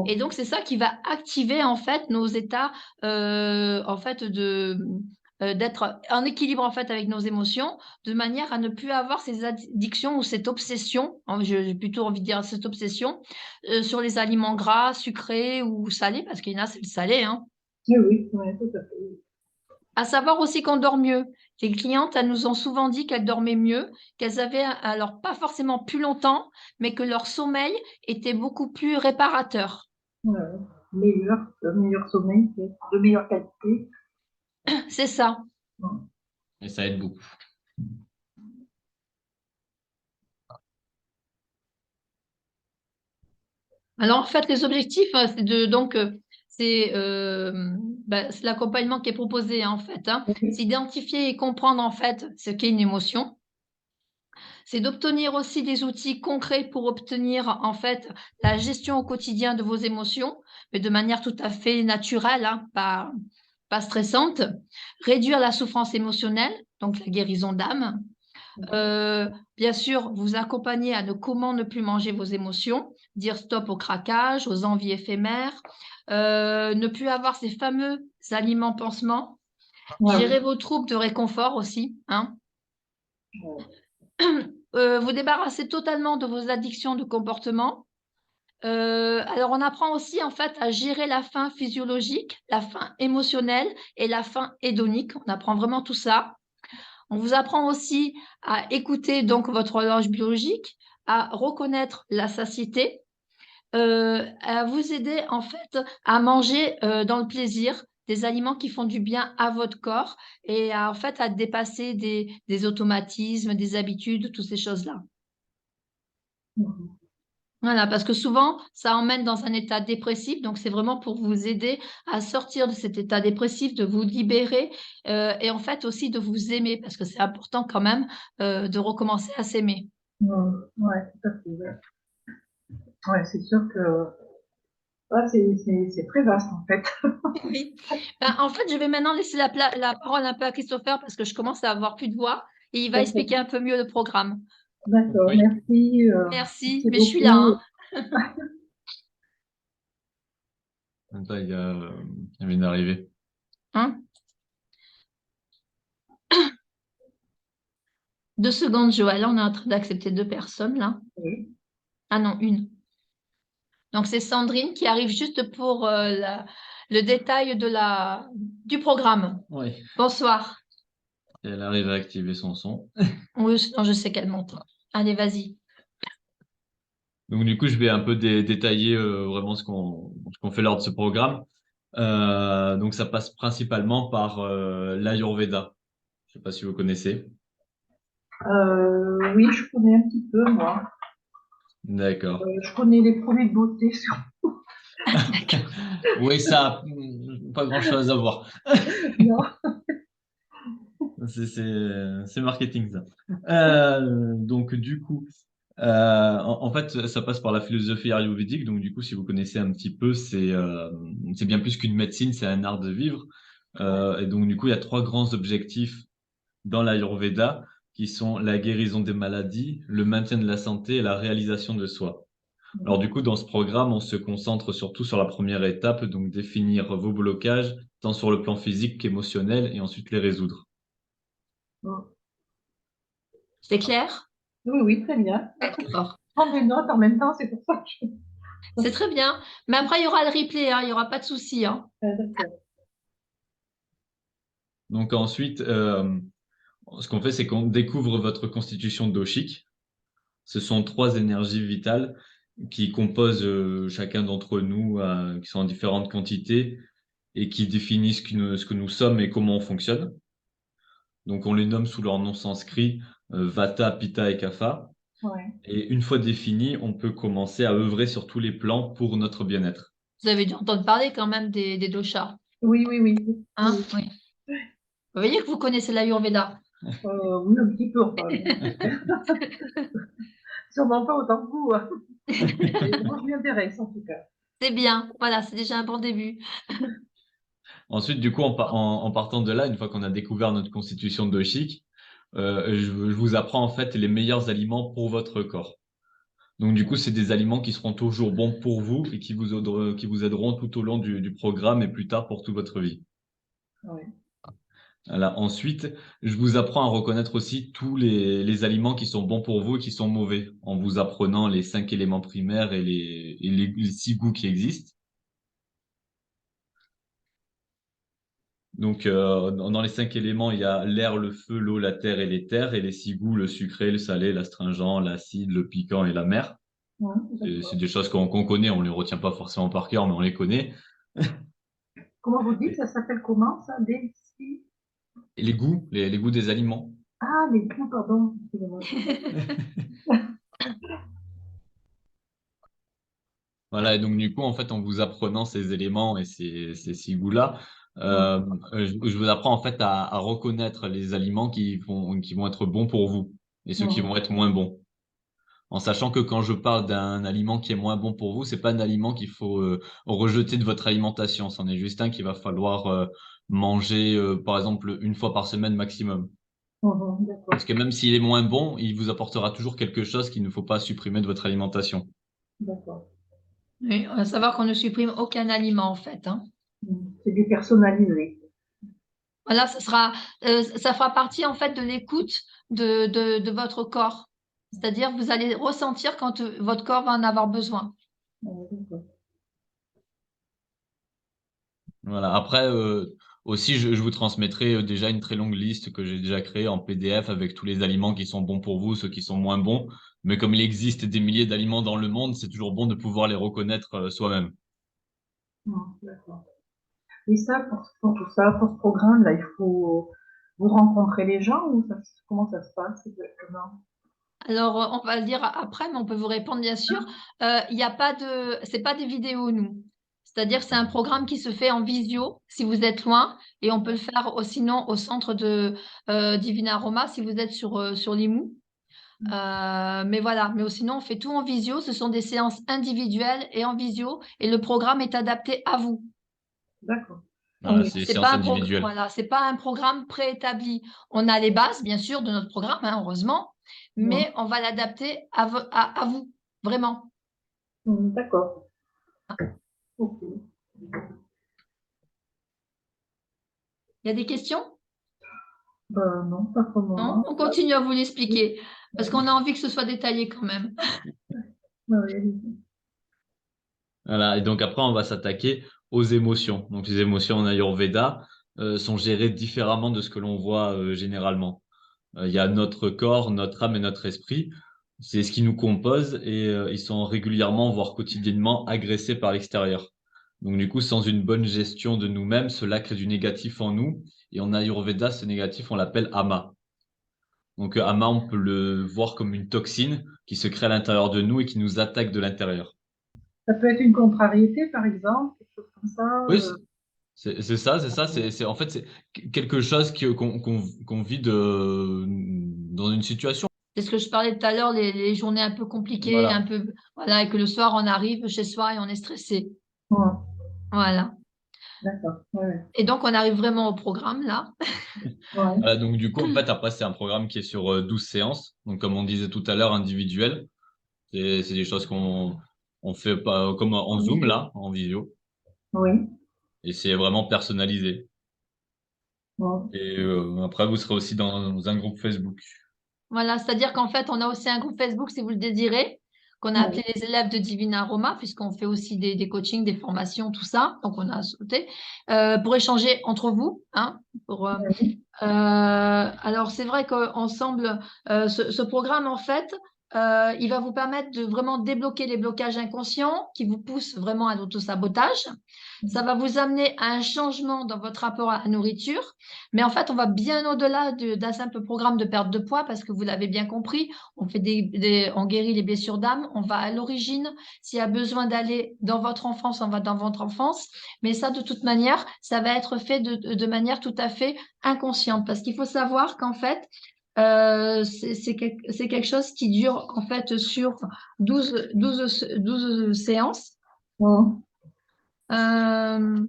Et donc, c'est ça qui va activer en fait nos états en fait d'être en équilibre en fait avec nos émotions, de manière à ne plus avoir ces addictions ou cette obsession, j'ai plutôt envie de dire cette obsession sur les aliments gras, sucrés ou salés, parce qu'il y en a, c'est le salé, hein. oui, oui, ouais, tout à fait. À savoir aussi qu'on dort mieux. Les clientes, elles nous ont souvent dit qu'elles dormaient mieux, qu'elles avaient alors pas forcément plus longtemps, mais que leur sommeil était beaucoup plus réparateur. Ouais, meilleur sommeil, de meilleure qualité. C'est ça. Et ça aide beaucoup. Alors, en fait, les objectifs, c'est l'accompagnement qui est proposé, hein, en fait, hein. C'est identifier et comprendre, en fait, ce qu'est une émotion. C'est d'obtenir aussi des outils concrets pour obtenir, en fait, la gestion au quotidien de vos émotions, mais de manière tout à fait naturelle, hein, pas stressante. Réduire la souffrance émotionnelle, donc la guérison d'âme. Bien sûr, vous accompagner à comment ne plus manger vos émotions, dire stop au craquage, aux envies éphémères, ne plus avoir ces fameux aliments pansements, Ouais, gérer vos troubles de réconfort aussi, hein. ouais. Vous débarrasser totalement de vos addictions de comportement. Alors on apprend aussi en fait à gérer la faim physiologique, la faim émotionnelle et la faim hédonique. On apprend vraiment tout ça. On vous apprend aussi à écouter donc votre horloge biologique, à reconnaître la satiété, à vous aider en fait à manger, dans le plaisir, des aliments qui font du bien à votre corps et en fait à dépasser des automatismes, des habitudes, toutes ces choses-là. Mhm. Voilà, parce que souvent, ça emmène dans un état dépressif, donc c'est vraiment pour vous aider à sortir de cet état dépressif, de vous libérer, et en fait aussi de vous aimer, parce que c'est important quand même, de recommencer à s'aimer. Ouais, tout à fait. Ouais, ouais, c'est sûr que ouais, c'est très vaste en fait. Oui. Ben, en fait, je vais maintenant laisser la parole un peu à Christopher parce que je commence à avoir plus de voix et il va expliquer un peu mieux le programme. D'accord, Oui. merci, Merci, merci mais je suis là, beaucoup. hein. Attends, il vient d'arriver. Hein? 2 secondes, Joël, on est en train d'accepter 2 personnes là. Oui. Ah non, une. Donc c'est Sandrine qui arrive juste pour le détail du programme. Oui. Bonsoir. Elle arrive à activer son son. Oui, sinon je sais qu'elle monte. Allez, vas-y. Donc du coup, je vais un peu détailler vraiment ce qu'on fait lors de ce programme. Donc ça passe principalement par l'Ayurveda. Je sais pas si vous connaissez. Oui, je connais un petit peu, moi. D'accord. Je connais les produits de beauté sur. Oui, ça a pas grand-chose à voir. Non. C'est marketing ça. Donc du coup, en fait, ça passe par la philosophie ayurvédique. Donc du coup, si vous connaissez un petit peu, c'est bien plus qu'une médecine, c'est un art de vivre. Et donc du coup, il y a 3 grands objectifs dans l'Ayurveda qui sont la guérison des maladies, le maintien de la santé et la réalisation de soi. Alors du coup, dans ce programme, on se concentre surtout sur la première étape, donc définir vos blocages, tant sur le plan physique qu'émotionnel, et ensuite les résoudre. C'est clair? Oui, oui, très bien. D'accord. Prendre des notes en même temps, c'est pour ça que je. C'est très bien. Mais après, il y aura le replay, hein, il n'y aura pas de souci, hein. D'accord. Donc ensuite, ce qu'on fait, c'est qu'on découvre votre constitution doshique. Ce sont 3 énergies vitales qui composent chacun d'entre nous, qui sont en différentes quantités et qui définissent ce que nous sommes et comment on fonctionne. Donc on les nomme sous leur nom sanskrit, Vata, Pitta et Kapha. Ouais. Et une fois définis, on peut commencer à œuvrer sur tous les plans pour notre bien-être. Vous avez dû entendre parler quand même des doshas, Oui, oui, oui. hein? Oui. Oui. Vous voyez que vous connaissez l'Ayurveda. Oui, un petit peu, enfin. Sûrement pas autant que vous, hein. Mais moi, je m'y intéresse en tout cas. C'est bien. Voilà, c'est déjà un bon début. Ensuite, du coup, en partant de là, une fois qu'on a découvert notre constitution doshique, je vous apprends en fait les meilleurs aliments pour votre corps. Donc du coup, c'est des aliments qui seront toujours bons pour vous et qui vous aideront tout au long du programme et plus tard pour toute votre vie. Ouais. Voilà. Ensuite, je vous apprends à reconnaître aussi tous les aliments qui sont bons pour vous et qui sont mauvais, en vous apprenant les 5 éléments primaires et les 6 goûts qui existent. Donc, dans les 5 éléments, il y a l'air, le feu, l'eau, la terre et l'éther, et les 6 goûts, le sucré, le salé, l'astringent, l'acide, le piquant et l'amer. Ouais, C'est d'accord. des choses qu'on connaît, on les retient pas forcément par cœur, mais on les connaît. Comment vous dites, Et ça s'appelle comment ça? Des. et les goûts, les goûts des aliments. Ah, les goûts, pardon. Excusez-moi. Voilà, et donc du coup, en fait, en vous apprenant ces éléments et ces 6 goûts-là, Ouais. je vous apprends en fait à reconnaître les aliments qui vont être bons pour vous et ceux qui Ouais. vont être moins bons. En sachant que quand je parle d'un aliment qui est moins bon pour vous, c'est pas un aliment qu'il faut rejeter de votre alimentation. C'en est juste un qu'il va falloir manger, par exemple, une fois par semaine maximum. D'accord. Parce que même s'il est moins bon, il vous apportera toujours quelque chose qu'il ne faut pas supprimer de votre alimentation. D'accord. Oui, on va savoir qu'on ne supprime aucun aliment en fait, hein. C'est du personnalisé. Voilà, ça fera partie en fait de l'écoute de votre corps. C'est-à-dire, vous allez ressentir quand votre corps va en avoir besoin. D'accord. Voilà. Après, aussi, je vous transmettrai déjà une très longue liste que j'ai déjà créée en PDF avec tous les aliments qui sont bons pour vous, ceux qui sont moins bons. Mais comme il existe des milliers d'aliments dans le monde, c'est toujours bon de pouvoir les reconnaître soi-même. D'accord. Et ça, pour tout ça, pour ce programme-là, il faut vous rencontrer les gens ou comment ça se passe exactement? Alors, on va le dire après, mais on peut vous répondre bien sûr. Il y a pas c'est pas des vidéos, nous. C'est-à-dire, c'est un programme qui se fait en visio si vous êtes loin, et on peut le faire sinon au centre de Divina Aroma si vous êtes sur Limoux. Mais voilà, mais sinon, on fait tout en visio. Ce sont des séances individuelles et en visio, et le programme est adapté à vous. D'accord. Voilà, c'est des C'est pas séances un individuelles. voilà, c'est pas un programme préétabli. On a les bases, bien sûr, de notre programme, hein, heureusement, Ouais. mais on va l'adapter à vous, vraiment. D'accord. Ok. Il y a des questions? Ben, non, pas pour le Non? moment. On continue à vous Oui. l'expliquer, parce qu'on a envie que ce soit détaillé quand même. Oui, allez-y. Voilà. Et donc après, on va s'attaquer aux émotions. Donc les émotions en Ayurveda sont gérées différemment de ce que l'on voit généralement. Il y a notre corps, notre âme et notre esprit. C'est ce qui nous compose et ils sont régulièrement, voire quotidiennement, agressés par l'extérieur. Donc du coup, sans une bonne gestion de nous-mêmes, cela crée du négatif en nous. Et en Ayurveda, ce négatif, on l'appelle ama. Donc ama, on peut le voir comme une toxine qui se crée à l'intérieur de nous et qui nous attaque de l'intérieur. Ça peut être une contrariété, par exemple, quelque chose comme ça. Oui, c'est ça, c'est ça. En fait, c'est quelque chose qu'on vit dans une situation. C'est ce que je parlais tout à l'heure, les journées un peu compliquées, un Voilà. peu, voilà, et que le soir, on arrive chez soi et on est stressé. Ouais, Voilà. d'accord. Ouais, Et donc, on arrive vraiment au programme, là. ouais. Donc du coup, en fait, après, c'est un programme qui est sur 12 séances. Donc comme on disait tout à l'heure, individuel. C'est des choses qu'on fait pas comme en En Zoom, visio. là, en visio. Oui. Et c'est vraiment personnalisé. Ouais. Et après, vous serez aussi dans un groupe Facebook. Voilà, c'est-à-dire qu'en fait, on a aussi un groupe Facebook, si vous le désirez, qu'on a Ouais. appelé les élèves de Divina Aroma, puisqu'on fait aussi des coachings, des formations, tout ça. Donc, on a sauté pour échanger entre vous, hein, Ouais. alors, c'est vrai qu'ensemble, ce programme, en fait, il va vous permettre de vraiment débloquer les blocages inconscients qui vous poussent vraiment à l'autosabotage. Ça va vous amener à un changement dans votre rapport à la nourriture. Mais en fait, on va bien au-delà d'un simple programme de perte de poids parce que vous l'avez bien compris, on fait on guérit les blessures d'âme, on va à l'origine. S'il y a besoin d'aller dans votre enfance, on va dans votre enfance. Mais ça, de toute manière, ça va être fait de manière tout à fait inconsciente parce qu'il faut savoir qu'en fait, c'est quelque chose qui dure en fait sur 12 séances. Ouais. Euh,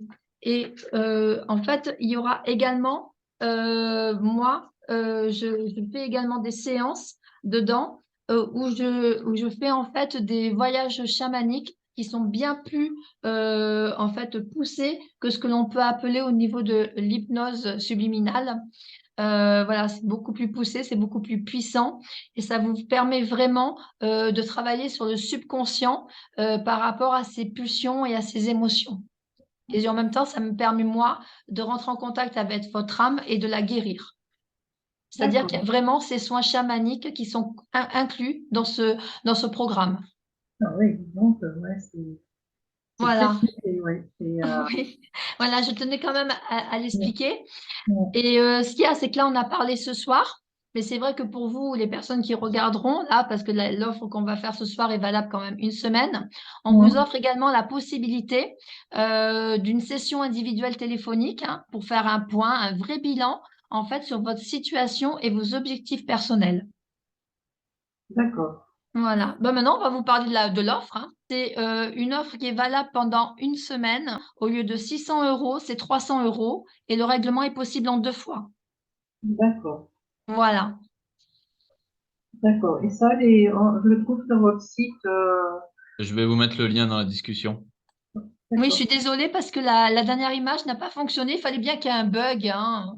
en fait, il y aura également, moi, je fais également des séances dedans où je fais en fait des voyages chamaniques qui sont bien plus en fait poussés que ce que l'on peut appeler au niveau de l'hypnose subliminale. Voilà, c'est beaucoup plus poussé, c'est beaucoup plus puissant et ça vous permet vraiment de travailler sur le subconscient par rapport à ses pulsions et à ses émotions. Et en même temps, ça me permet, moi, de rentrer en contact avec votre âme et de la guérir. C'est-à-dire qu'il y a D'accord. vraiment ces soins chamaniques qui sont inclus dans ce programme. Ah oui, donc, ouais, c'est très Voilà. poussé, ouais. Oui. Voilà, je tenais quand même à Ouais, l'expliquer. ouais, Et ce qu'il y a, c'est que là, on a parlé ce soir, mais c'est vrai que pour vous, les personnes qui regarderont, là, parce que l'offre qu'on va faire ce soir est valable quand même une semaine, on vous ouais. offre également la possibilité d'une session individuelle téléphonique hein, pour faire un point, un vrai bilan, en fait, sur votre situation et vos objectifs personnels. D'accord. Voilà. Ben maintenant, on va vous parler de l'offre. Hein. C'est une offre qui est valable pendant une semaine. Au lieu de 600 euros, c'est 300 euros et le règlement est possible en 2 fois. D'accord. Voilà. D'accord. Et ça, je le trouve sur votre site. Je vais vous mettre le lien dans la discussion. Oui, je D'accord. suis désolée parce que la dernière image n'a pas fonctionné. Il fallait bien qu'il y ait un bug, hein.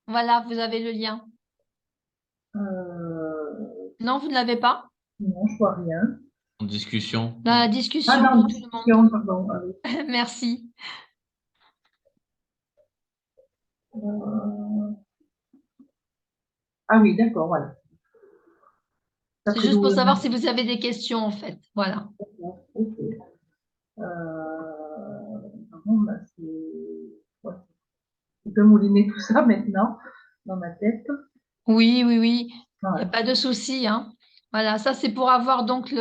Voilà, vous avez le lien. Non, vous ne l'avez pas? Non, je vois rien. En discussion. Dans la Ah, discussion dans pour la tout le discussion, monde. pardon. Ah oui. Merci. Euh, Ah oui, d'accord, voilà. Ça C'est fait juste pour savoir doublement. si vous avez des questions, en fait. Voilà. Ok. Bon, bah, ouais, je peux mouliner tout ça maintenant dans ma tête. Oui, oui, oui. Il n'y a Ouais. pas de souci, hein. Voilà, ça c'est pour avoir donc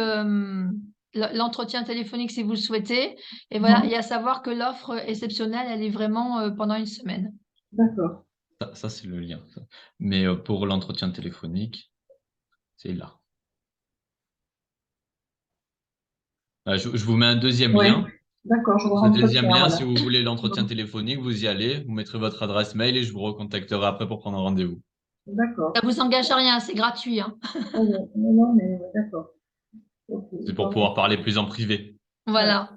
l'entretien téléphonique si vous le souhaitez. Et voilà, Mhm. et à savoir que l'offre exceptionnelle, elle est vraiment pendant une semaine. D'accord. Ça, c'est le lien. Ça. Mais pour l'entretien téléphonique, c'est là. Je vous mets un deuxième Oui, lien. d'accord, je vois Ce deuxième entretien, lien, voilà. si vous voulez l'entretien téléphonique, vous y allez, vous mettrez votre adresse mail et je vous recontacterai après pour prendre un rendez-vous. Ça D'accord. vous engage à rien, c'est gratuit, hein. Ah ouais, non, non, mais ouais, d'accord. Ok. C'est pour Bon, pouvoir parler plus en privé. ouais, Voilà.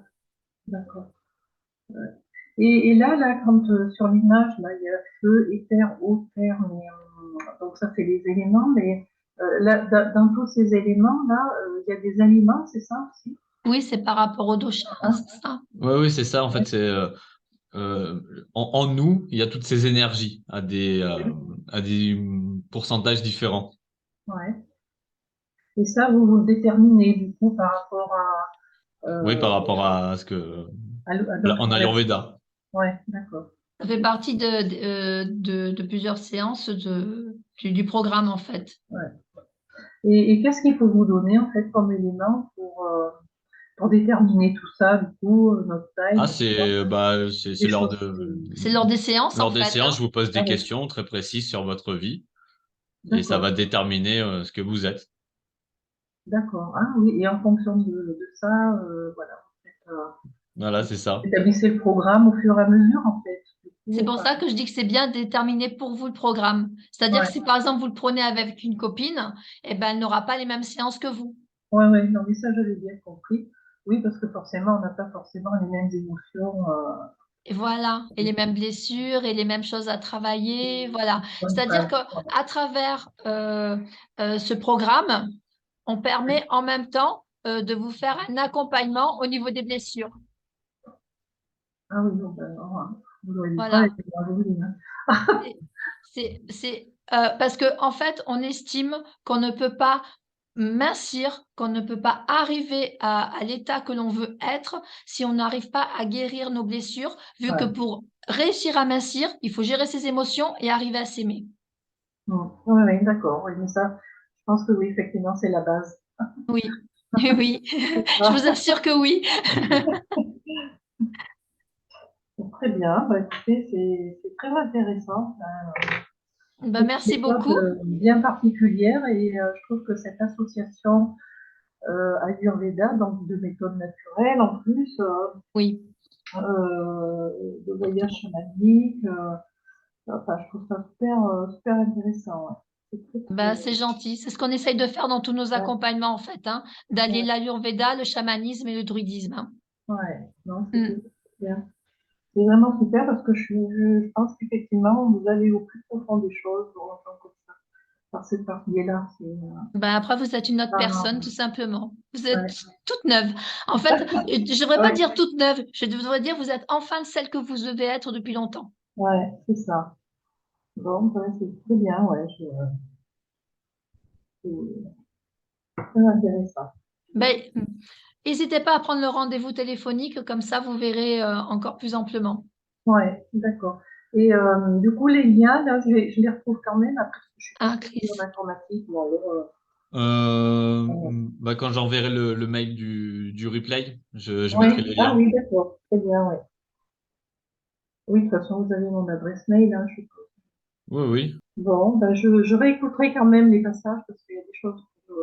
d'accord. Ouais. Et là, quand sur l'image, là, il y a feu, éther, eau, terre, mais, donc ça c'est les éléments, mais là, dans tous ces éléments-là, il y a des aliments, c'est ça aussi? Oui, c'est par rapport au dosha, Hein. c'est ça. Oui, oui, c'est ça. En fait, Ouais. c'est en nous, il y a toutes ces énergies à des pourcentages différents. Ouais. Et ça, vous le déterminez du coup par rapport Oui, par euh, rapport à ce que à d'autres. en Ouais, Ayurveda. ouais, d'accord. Ça fait partie de plusieurs séances du programme, en fait. Ouais. Et qu'est-ce qu'il faut vous donner en fait comme élément pour déterminer tout ça, du coup, notre taille, Ah, notre poids, c'est des choses qui... C'est lors des séances, en lors des fait, séances, hein. je vous pose Ah des oui, questions très précises sur votre vie et ça d'accord, va déterminer ce que vous êtes. d'accord. Ah oui, et en fonction de ça, voilà, vous Voilà, c'est ça. établissez le programme au fur et à mesure, en fait. Du C'est coup, pour ça que je dis que c'est bien déterminé pour vous le programme. C'est-à-dire que ouais, si par exemple vous le prenez avec une copine, eh ben, elle n'aura pas les mêmes séances que vous. ouais, ouais, non, mais ça, j'avais bien compris. Oui, parce que forcément, on n'a pas forcément les mêmes émotions. Et voilà, et les mêmes blessures et les mêmes choses à travailler, voilà. C'est-à-dire que Ouais. à travers ce programme, on permet en même temps de vous faire un accompagnement au niveau des blessures. Ah oui, donc, non, hein, vous n'aurez pas Voilà. été bravo, hein. Et parce que en fait, on estime qu'on ne peut pas mincir, qu'on ne peut pas arriver à l'état que l'on veut être si on n'arrive pas à guérir nos blessures, vu que Ouais. pour réussir à mincir, il faut gérer ses émotions et arriver à s'aimer. Ouais, ouais, d'accord. Oui, mais ça, je pense que oui, effectivement, c'est la base. Oui, oui, je Ah, vous assure que oui. très bien. Bah, écoutez, c'est très intéressant. Ben, C'est une merci méthode beaucoup. bien particulière et je trouve que cette association Ayurveda, donc de méthodes naturelles, en plus Oui, de voyages chamaniques, enfin, je trouve ça super intéressant. Ouais. C'est très, ben, c'est gentil. C'est ce qu'on essaye de faire dans tous nos ouais, accompagnements, en fait, hein, d'allier ouais, l'Ayurveda, le chamanisme et le druidisme, hein. ouais. Non, Mm. c'est bien. C'est vraiment super parce que je pense qu'effectivement, vous allez au plus profond des choses en tant que ça, par cette partie-là. Ben, après, vous êtes une autre personne, tout Ah, simplement. Vous êtes ouais, toute neuve. En fait, je ne devrais pas ouais, dire toute neuve. Je devrais dire vous êtes enfin celle que vous devez être depuis longtemps. ouais, c'est ça. Bon, ouais, c'est très bien, ouais, c'est très intéressant. Ben, n'hésitez pas à prendre le rendez-vous téléphonique, comme ça, vous verrez encore plus amplement. Ouais, d'accord. Et du coup, les liens, là, je les retrouve quand même. Après, je suis pas Ah, spécialisée en Chris. informatique. Bon, alors, Quand j'enverrai le mail du replay, je mettrai ouais, les ah liens. oui, d'accord. Très bien, ouais. Oui, de toute façon, vous avez mon adresse mail, hein, je suppose. Oui, oui. Bon, ben, je réécouterai quand même les passages parce qu'il y a des choses que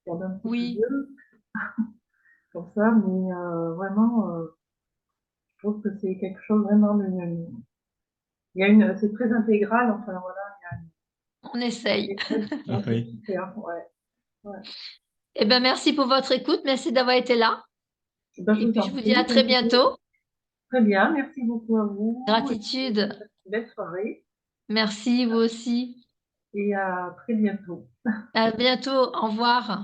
je regarde un petit peu Oui. mieux, comme ça, mais vraiment, trouve que c'est quelque chose vraiment c'est très intégral, enfin voilà, On essaye. Oui. super, ouais. Eh ben, merci pour votre écoute. Merci d'avoir été là. Ben, Et vous puis, en je vous dis à prie, très bientôt. très bien, merci beaucoup à vous. Gratitude. Belle soirée Merci, vous aussi. et à très bientôt. À bientôt. Au revoir.